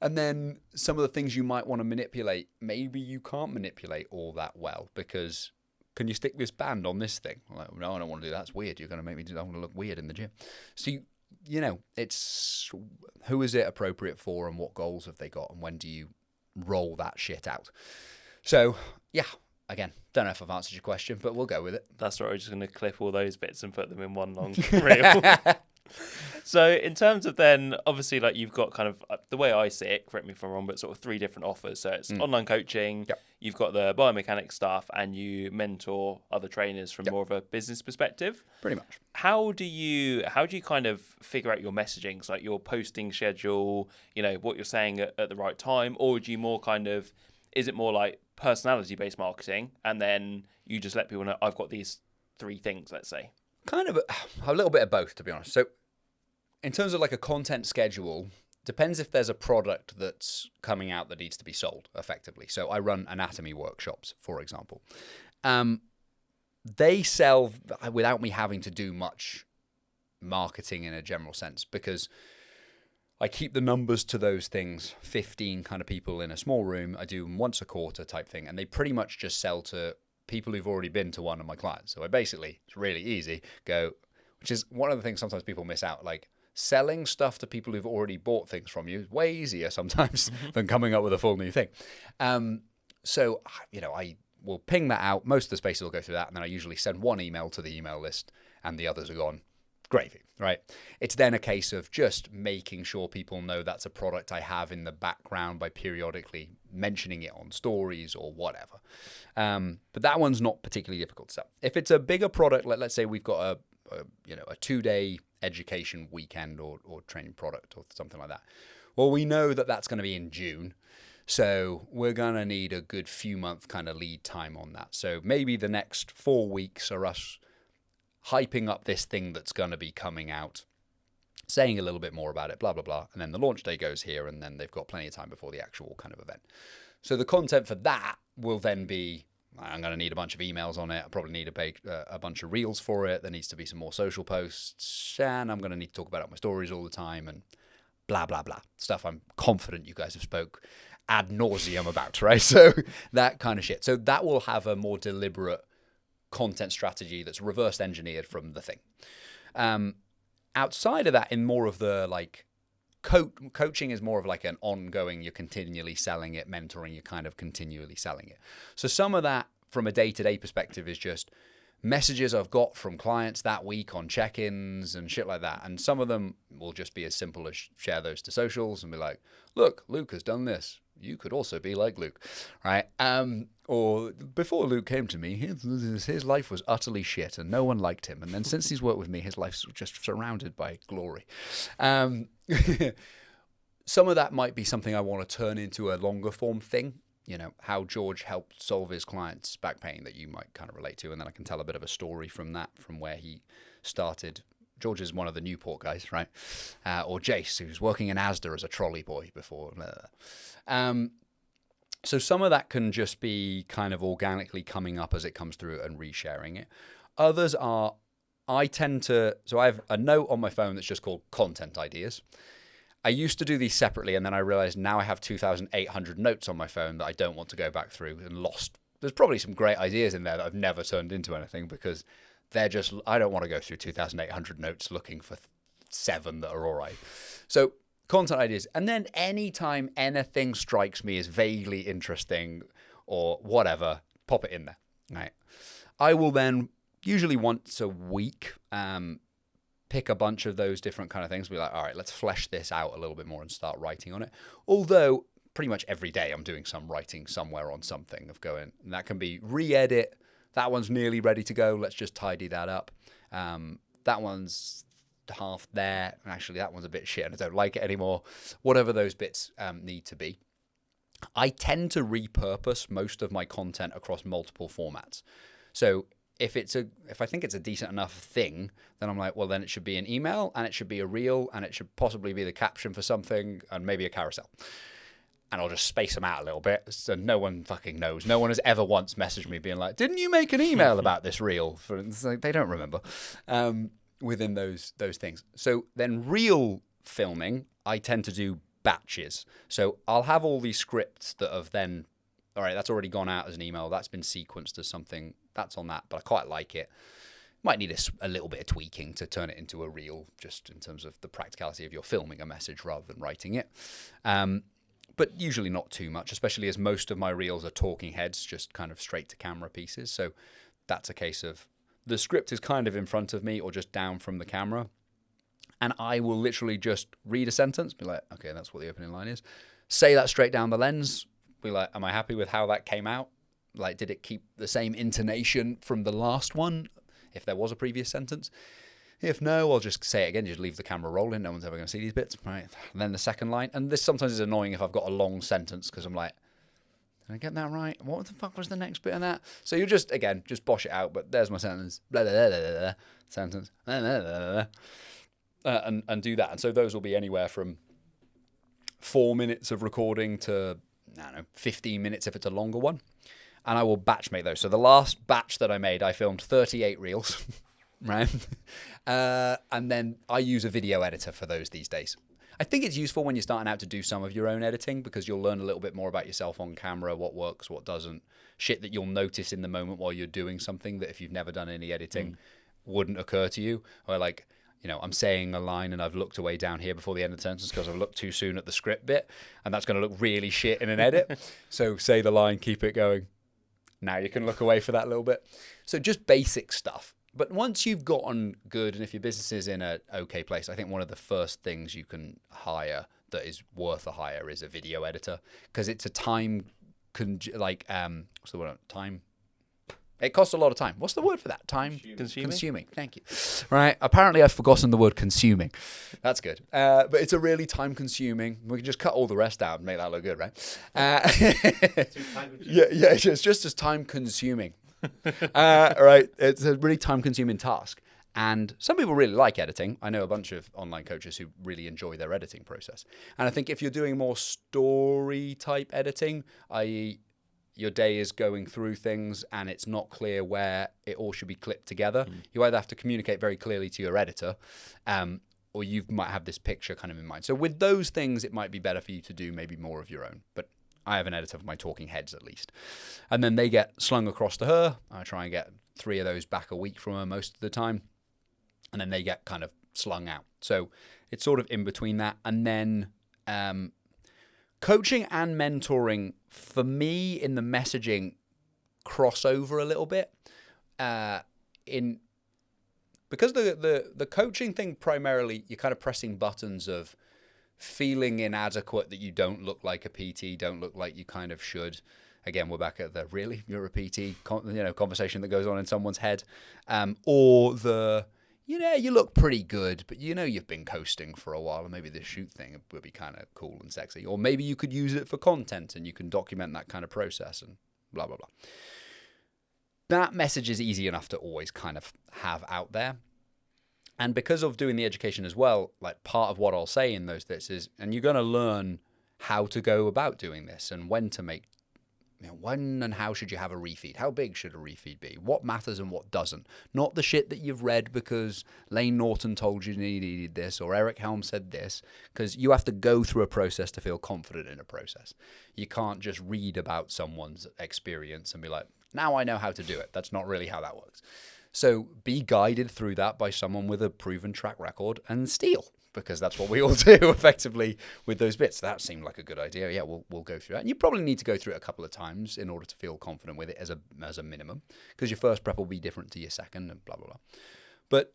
And then some of the things you might want to manipulate, maybe you can't manipulate all that well because can you stick this band on this thing? I'm like, no, I don't want to do that. That's weird. You're going to make me do that. I want to look weird in the gym. So, you know, it's who is it appropriate for and what goals have they got and when do you roll that shit out? So, yeah, again, don't know if I've answered your question, but we'll go with it. That's right. We're just going to clip all those bits and put them in one long reel. So in terms of then, obviously, like you've got kind of, the way I see it, correct me if I'm wrong, but sort of 3 different offers. So it's online coaching, you've got the biomechanics stuff, and you mentor other trainers from more of a business perspective. Pretty much. How do you kind of figure out your messaging? So like your posting schedule, you know, what you're saying at the right time, or do you more kind of, is it more like personality-based marketing, and then you just let people know, I've got these 3 things, let's say? Kind of a little bit of both, to be honest. So in terms of like a content schedule, depends if there's a product that's coming out that needs to be sold effectively. So I run anatomy workshops, for example. They sell without me having to do much marketing in a general sense because I keep the numbers to those things, 15 kind of people in a small room. I do them once a quarter type thing, and they pretty much just sell to people who've already been to one of my clients. So I basically, it's really easy, go, which is one of the things sometimes people miss out, like selling stuff to people who've already bought things from you is way easier sometimes than coming up with a full new thing. So, you know, I will ping that out. Most of the spaces will go through that, and then I usually send one email to the email list, and the others are gone. Gravy, right? It's then a case of just making sure people know that's a product I have in the background by periodically mentioning it on stories or whatever. But that one's not particularly difficult to sell. If it's a bigger product, let's say we've got a 2-day education weekend or training product or something like that. Well, we know that that's going to be in June. So we're going to need a good few month kind of lead time on that. So maybe the next 4 weeks are us hyping up this thing that's going to be coming out, saying a little bit more about it, blah, blah, blah. And then the launch day goes here, and then they've got plenty of time before the actual kind of event. So the content for that will then be, I'm going to need a bunch of emails on it. I probably need a bunch of reels for it. There needs to be some more social posts, and I'm going to need to talk about it on my stories all the time, and blah, blah, blah. Stuff I'm confident you guys have spoke ad nauseum about, right? So that kind of shit. So that will have a more deliberate content strategy that's reverse engineered from the thing. Outside of that, in more of the like coaching is more of like an ongoing, you're continually selling it, mentoring, you're kind of continually selling it. So some of that from a day-to-day perspective is just messages I've got from clients that week on check-ins and shit like that. And some of them will just be as simple as share those to socials and be like, look, Luke has done this. You could also be like Luke, right? Or before Luke came to me, his life was utterly shit and no one liked him. And then since he's worked with me, his life's just surrounded by glory. Some of that might be something I want to turn into a longer form thing, how George helped solve his client's back pain that you might kind of relate to. And then I can tell a bit of a story from that, from where he started. George is one of the Newport guys, right? Or Jace, who's working in Asda as a trolley boy before. So some of that can just be kind of organically coming up as it comes through and resharing it. Others are, so I have a note on my phone that's just called content ideas. I used to do these separately, and then I realized now I have 2,800 notes on my phone that I don't want to go back through and lost. There's probably some great ideas in there that I've never turned into anything because I don't want to go through 2,800 notes looking for 7 that are all right. So content ideas. And then anytime anything strikes me as vaguely interesting or whatever, pop it in there. Right. I will then, usually once a week, pick a bunch of those different kind of things, be like, all right, let's flesh this out a little bit more and start writing on it. Although pretty much every day I'm doing some writing somewhere on something of going, and that can be re-edit. That one's nearly ready to go. Let's just tidy that up. That one's half there. Actually, that one's a bit shit and I don't like it anymore. Whatever those bits need to be. I tend to repurpose most of my content across multiple formats. So if I think it's a decent enough thing, then I'm like, well, then it should be an email and it should be a reel and it should possibly be the caption for something and maybe a carousel. And I'll just space them out a little bit so no one fucking knows. No one has ever once messaged me being like, didn't you make an email about this reel? They don't remember within those things. So then reel filming, I tend to do batches. So I'll have all these scripts that have then, all right, that's already gone out as an email. That's been sequenced as something. That's on that, but I quite like it. Might need a little bit of tweaking to turn it into a reel, just in terms of the practicality of you're filming a message rather than writing it. But usually not too much, especially as most of my reels are talking heads, just kind of straight to camera pieces. So that's a case of the script is kind of in front of me or just down from the camera. And I will literally just read a sentence, be like, okay, that's what the opening line is. Say that straight down the lens. Be like, am I happy with how that came out? Like, did it keep the same intonation from the last one, if there was a previous sentence? If no, I'll just say it again. Just leave the camera rolling. No one's ever going to see these bits. Right. And then the second line. And this sometimes is annoying if I've got a long sentence because I'm like, did I get that right? What the fuck was the next bit of that? So you just bosh it out. But there's my sentence. Blah, blah, blah, blah, blah, sentence. Blah, blah, blah, blah. And do that. And so those will be anywhere from 4 minutes of recording to, 15 minutes if it's a longer one. And I will batch make those. So the last batch that I made, I filmed 38 reels, right? And then I use a video editor for those these days. I think it's useful when you're starting out to do some of your own editing because you'll learn a little bit more about yourself on camera, what works, what doesn't, shit that you'll notice in the moment while you're doing something that if you've never done any editing wouldn't occur to you. Or like, I'm saying a line and I've looked away down here before the end of the sentence because I've looked too soon at the script bit and that's going to look really shit in an edit. So say the line, keep it going. Now you can look away for that little bit. So just basic stuff. But once you've gotten good and if your business is in an okay place, I think one of the first things you can hire that is worth a hire is a video editor because it's a time, what's the word? Time. It costs a lot of time. What's the word for that? Time consuming. Thank you. Right. Apparently I've forgotten the word consuming. That's good. But it's a really time consuming. We can just cut all the rest out and make that look good, right? It's just as time consuming. Right. It's a really time consuming task. And some people really like editing. I know a bunch of online coaches who really enjoy their editing process. And I think if you're doing more story type editing, i.e., your day is going through things and it's not clear where it all should be clipped together. You either have to communicate very clearly to your editor or you might have this picture kind of in mind. So with those things, it might be better for you to do maybe more of your own. But I have an editor for my talking heads at least. And then they get slung across to her. I try and get 3 of those back a week from her most of the time. And then they get kind of slung out. So it's sort of in between that. And then coaching and mentoring, for me, in the messaging, crossover a little bit. Because the coaching thing, primarily, you're kind of pressing buttons of feeling inadequate that you don't look like a PT, don't look like you kind of should. Again, we're back at the really, you're a PT conversation that goes on in someone's head. Or you look pretty good, but you've been coasting for a while, and maybe this shoot thing would be kind of cool and sexy. Or maybe you could use it for content and you can document that kind of process and blah, blah, blah. That message is easy enough to always kind of have out there. And because of doing the education as well, like part of what I'll say in those bits is, and you're going to learn how to go about doing this and when to make, when and how should you have a refeed? How big should a refeed be? What matters and what doesn't? Not the shit that you've read because Lane Norton told you needed this or Eric Helm said this, because you have to go through a process to feel confident in a process. You can't just read about someone's experience and be like, now I know how to do it. That's not really how that works. So be guided through that by someone with a proven track record and steal, because that's what we all do effectively with those bits. That seemed like a good idea. Yeah, we'll go through that. And you probably need to go through it a couple of times in order to feel confident with it as a minimum, because your first prep will be different to your second and blah, blah, blah. But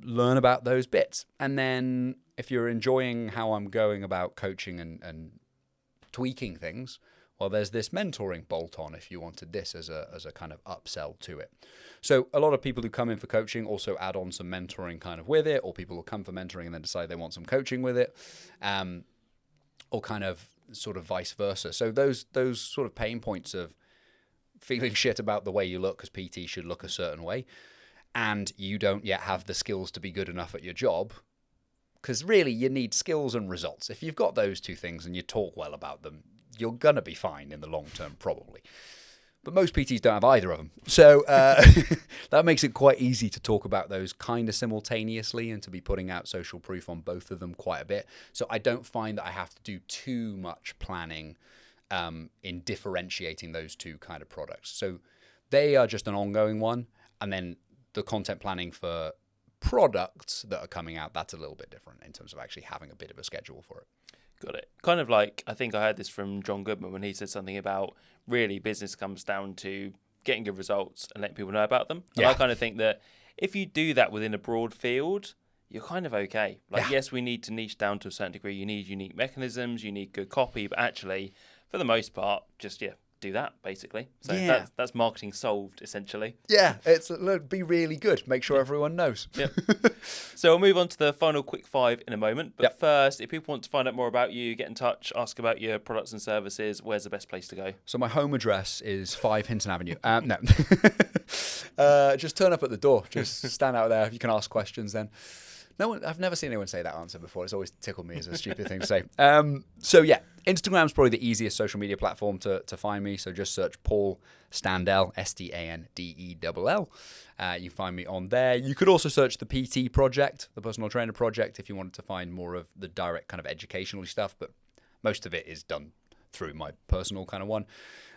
learn about those bits. And then if you're enjoying how I'm going about coaching and tweaking things, well, there's this mentoring bolt-on if you wanted this as a kind of upsell to it. So a lot of people who come in for coaching also add on some mentoring kind of with it, or people who come for mentoring and then decide they want some coaching with it, or kind of sort of vice versa. So those sort of pain points of feeling shit about the way you look because PT should look a certain way, and you don't yet have the skills to be good enough at your job, because really you need skills and results. If you've got those two things and you talk well about them, you're going to be fine in the long term, probably. But most PTs don't have either of them. So that makes it quite easy to talk about those kind of simultaneously and to be putting out social proof on both of them quite a bit. So I don't find that I have to do too much planning in differentiating those two kind of products. So they are just an ongoing one. And then the content planning for products that are coming out, that's a little bit different in terms of actually having a bit of a schedule for it. Got it. Kind of like, I think I heard this from John Goodman when he said something about really business comes down to getting good results and letting people know about them. And I kind of think that if you do that within a broad field, you're kind of okay. Like, yes, we need to niche down to a certain degree. You need unique mechanisms, you need good copy, but actually, for the most part, just, do that, basically. So that's marketing solved, essentially. Yeah, be really good. Make sure everyone knows. Yep. So we'll move on to the final quick five in a moment. But first, if people want to find out more about you, get in touch, ask about your products and services, where's the best place to go? So my home address is 5 Hinton Avenue. No. Just turn up at the door. Just stand out there. You can ask questions then. I've never seen anyone say that answer before. It's always tickled me as a stupid thing to say. Instagram's probably the easiest social media platform to find me. So just search Paul Standell, Standell. You find me on there. You could also search the PT project, the personal trainer project, if you wanted to find more of the direct kind of educational stuff. But most of it is done through my personal kind of one.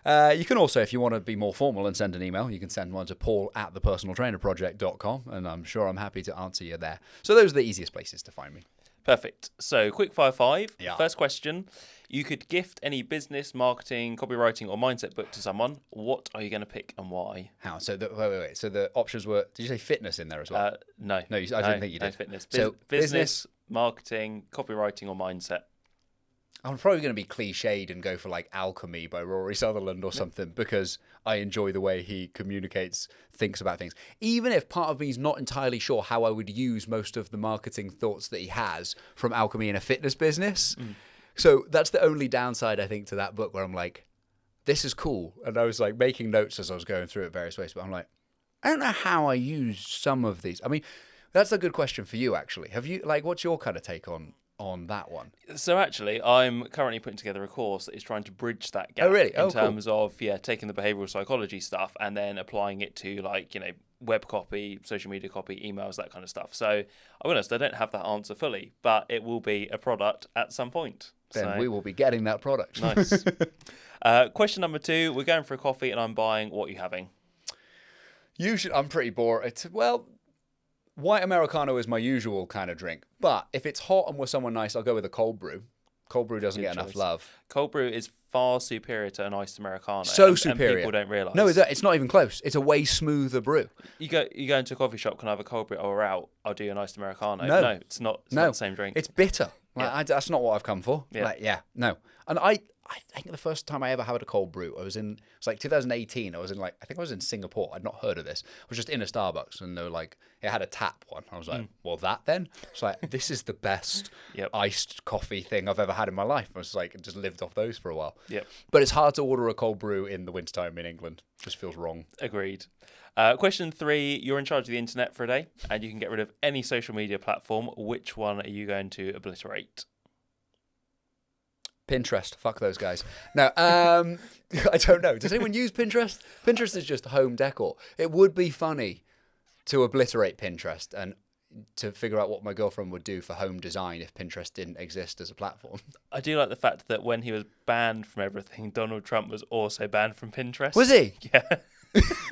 You can also, if you want to be more formal and send an email, you can send one to paul@thepersonaltrainerproject.com, and I'm sure I'm happy to answer you there. So those are the easiest places to find me. Perfect. So quick fire five. Yeah. First question. You could gift any business, marketing, copywriting, or mindset book to someone. What are you going to pick and why? How? So wait. So the options were, did you say fitness in there as well? No. I didn't think you did. No fitness. So business, marketing, copywriting, or mindset. I'm probably going to be cliched and go for like Alchemy by Rory Sutherland or something, because I enjoy the way he communicates, thinks about things. Even if part of me is not entirely sure how I would use most of the marketing thoughts that he has from Alchemy in a fitness business. So that's the only downside, I think, to that book, where I'm like, this is cool. And I was like making notes as I was going through it various ways, but I'm like, I don't know how I use some of these. I mean, that's a good question for you, actually. Have you, like, what's your kind of take on that one? So actually, I'm currently putting together a course that is trying to bridge that gap in terms of taking the behavioral psychology stuff and then applying it to, like, web copy, social media copy, emails, that kind of stuff. So I'll be honest, I don't have that answer fully, but it will be a product at some point. Then we will be getting that product. Nice. Question number 2, we're going for a coffee and I'm buying, what are you having? Usually, I'm pretty bored. White Americano is my usual kind of drink. But if it's hot and we're somewhere nice, I'll go with a cold brew. Cold brew doesn't get enough love. Cold brew is far superior to an iced Americano. So superior. And people don't realise. No, it's not even close. It's a way smoother brew. You go into a coffee shop, can I have a cold brew? Oh, we're out. I'll do an iced Americano. No, it's not the same drink. It's bitter. That's not what I've come for. Yeah. No. And I I think the first time I ever had a cold brew, it was like 2018. I think I was in Singapore. I'd not heard of this. I was just in a Starbucks and they were like, it had a tap one. I was like, well, that then? It's like, this is the best iced coffee thing I've ever had in my life. I was like, just lived off those for a while. Yep. But it's hard to order a cold brew in the wintertime in England. Just feels wrong. Agreed. Question 3, you're in charge of the internet for a day and you can get rid of any social media platform. Which one are you going to obliterate? Pinterest. Fuck those guys. No, I don't know. Does anyone use Pinterest? Pinterest is just home decor. It would be funny to obliterate Pinterest and to figure out what my girlfriend would do for home design if Pinterest didn't exist as a platform. I do like the fact that when he was banned from everything, Donald Trump was also banned from Pinterest. Was he? Yeah.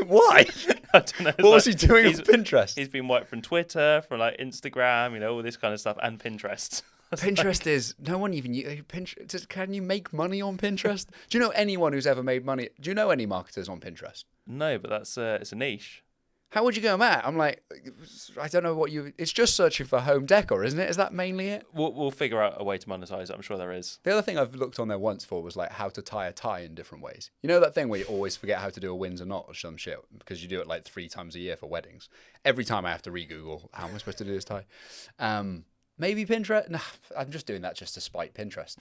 Why? I don't know. What was he doing on Pinterest? He's been wiped from Twitter, from like Instagram, all this kind of stuff, and Pinterest. Pinterest is no one even Pinterest. Can you make money on Pinterest? Do you know anyone who's ever made money? Do you know any marketers on Pinterest? No, but that's it's a niche. How would you go at? I'm like, I don't know what you. It's just searching for home decor, isn't it? Is that mainly it? We'll figure out a way to monetize it. I'm sure there is. The other thing I've looked on there once for was like how to tie a tie in different ways. You know that thing where you always forget how to do a Windsor knot or some shit because you do it like 3 times a year for weddings. Every time I have to re-Google how am I supposed to do this tie. Maybe Pinterest. No, I'm just doing that just to spite Pinterest.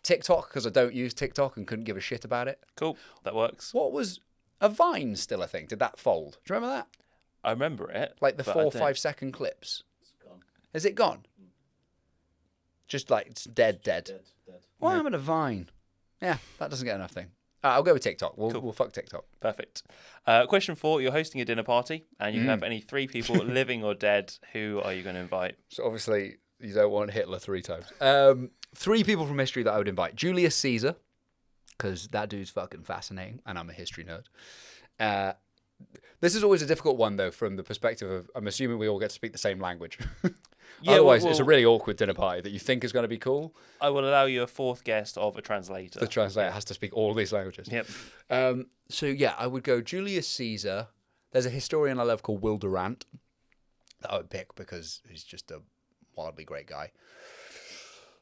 TikTok, because I don't use TikTok and couldn't give a shit about it. Cool, that works. What was a Vine still a thing? Did that fold? Do you remember that? I remember it. Like the 4 or 5 second clips. It's gone. Is it gone? Just like it's dead. Dead. What happened to Vine? Yeah, that doesn't get enough thing. I'll go with TikTok. We'll fuck TikTok. Perfect. Question 4, you're hosting a dinner party and you can have any 3 people, living or dead. Who are you going to invite? So obviously you don't want Hitler 3 times. 3 people from history that I would invite. Julius Caesar, because that dude's fucking fascinating and I'm a history nerd. This is always a difficult one, though, from the perspective of, I'm assuming we all get to speak the same language. Otherwise, it's a really awkward dinner party that you think is going to be cool. I will allow you a 4th guest of a translator. The translator has to speak all these languages. Yep. So, yeah, I would go Julius Caesar. There's a historian I love called Will Durant that I would pick because he's just a wildly great guy.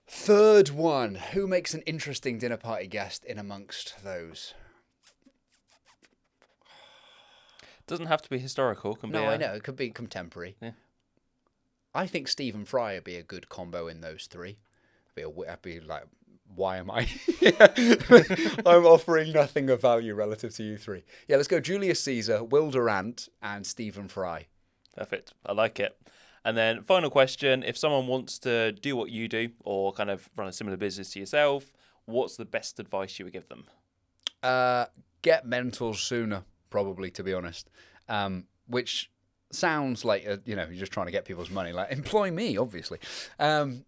3rd one, who makes an interesting dinner party guest in amongst those? Doesn't have to be historical. I know. It could be contemporary. Yeah. I think Stephen Fry would be a good combo in those 3. I'd be like, why am I? I'm offering nothing of value relative to you 3. Yeah, let's go Julius Caesar, Will Durant, and Stephen Fry. Perfect. I like it. And then final question, if someone wants to do what you do or kind of run a similar business to yourself, what's the best advice you would give them? Get mentors sooner, probably, to be honest. Which sounds like, you're just trying to get people's money. Like, employ me, obviously. But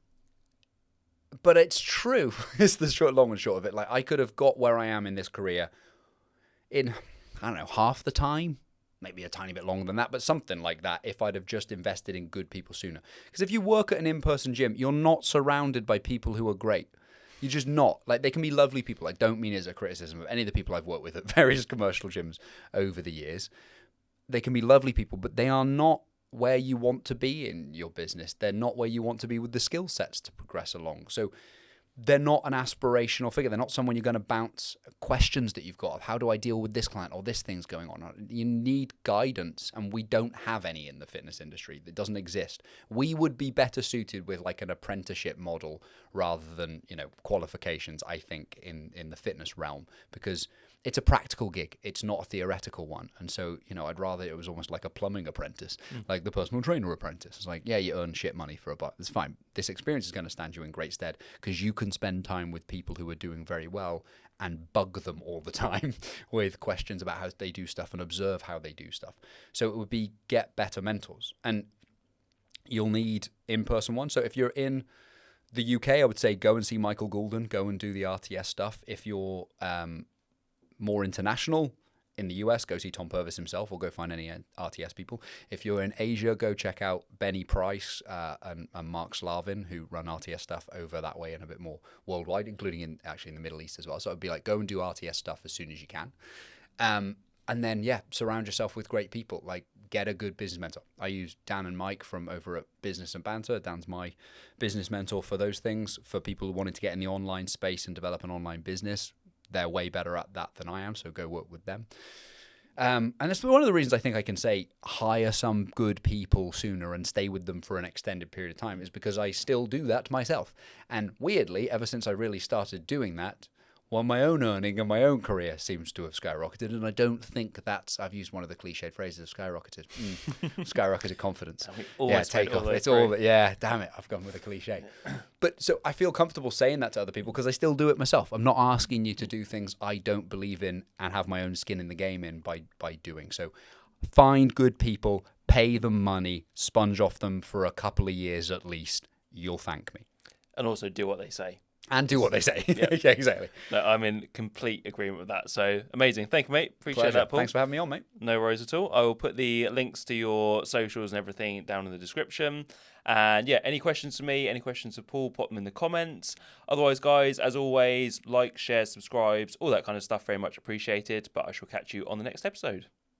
it's true. It's the long and short of it. Like, I could have got where I am in this career in, I don't know, half the time. Maybe a tiny bit longer than that, but something like that if I'd have just invested in good people sooner. Because if you work at an in-person gym, you're not surrounded by people who are great. You're just not. Like, they can be lovely people. I don't mean it as a criticism of any of the people I've worked with at various commercial gyms over the years. They can be lovely people, but they are not where you want to be in your business. They're not where you want to be with the skill sets to progress along. So they're not an aspirational figure. They're not someone you're going to bounce questions that you've got of how do I deal with this client or this thing's going on. You need guidance, and we don't have any in the fitness industry. It doesn't exist. We would be better suited with like an apprenticeship model rather than, qualifications, I think, in the fitness realm, because it's a practical gig. It's not a theoretical one. And so, I'd rather it was almost like a plumbing apprentice, like the personal trainer apprentice. It's like, yeah, you earn shit money for a buck. It's fine. This experience is going to stand you in great stead because you can spend time with people who are doing very well and bug them all the time with questions about how they do stuff and observe how they do stuff. So it would be get better mentors. And you'll need in-person ones. So if you're in the UK, I would say go and see Michael Goulden, go and do the RTS stuff. If you're more international, in the US, go see Tom Purvis himself or go find any RTS people. If you're in Asia, go check out Benny Price and Mark Slavin, who run RTS stuff over that way and a bit more worldwide, including in the Middle East as well. So it would be like, go and do RTS stuff as soon as you can. And then, surround yourself with great people. Like, get a good business mentor. I use Dan and Mike from over at Business and Banter. Dan's my business mentor for those things. For people who wanted to get in the online space and develop an online business, they're way better at that than I am, so go work with them. And that's one of the reasons I think I can say hire some good people sooner and stay with them for an extended period of time is because I still do that myself. And weirdly, ever since I really started doing that, my own earning and my own career seems to have skyrocketed. And I don't think I've used one of the cliched phrases of skyrocketed. Skyrocketed confidence. Take off. It's all that. Damn it. I've gone with a cliche. But so I feel comfortable saying that to other people because I still do it myself. I'm not asking you to do things I don't believe in and have my own skin in the game in by doing so. Find good people, pay them money, sponge off them for a couple of years at least. You'll thank me. And also do what they say. And do what they say. Yeah, exactly. No, I'm in complete agreement with that. So amazing. Thank you, mate. Appreciate Pleasure. that, Paul. Thanks for having me on, mate. No worries at all. I will put the links to your socials and everything down in the description. And any questions for me, any questions for Paul, pop them in the comments. Otherwise, guys, as always, like, share, subscribe, all that kind of stuff, very much appreciated. But I shall catch you on the next episode.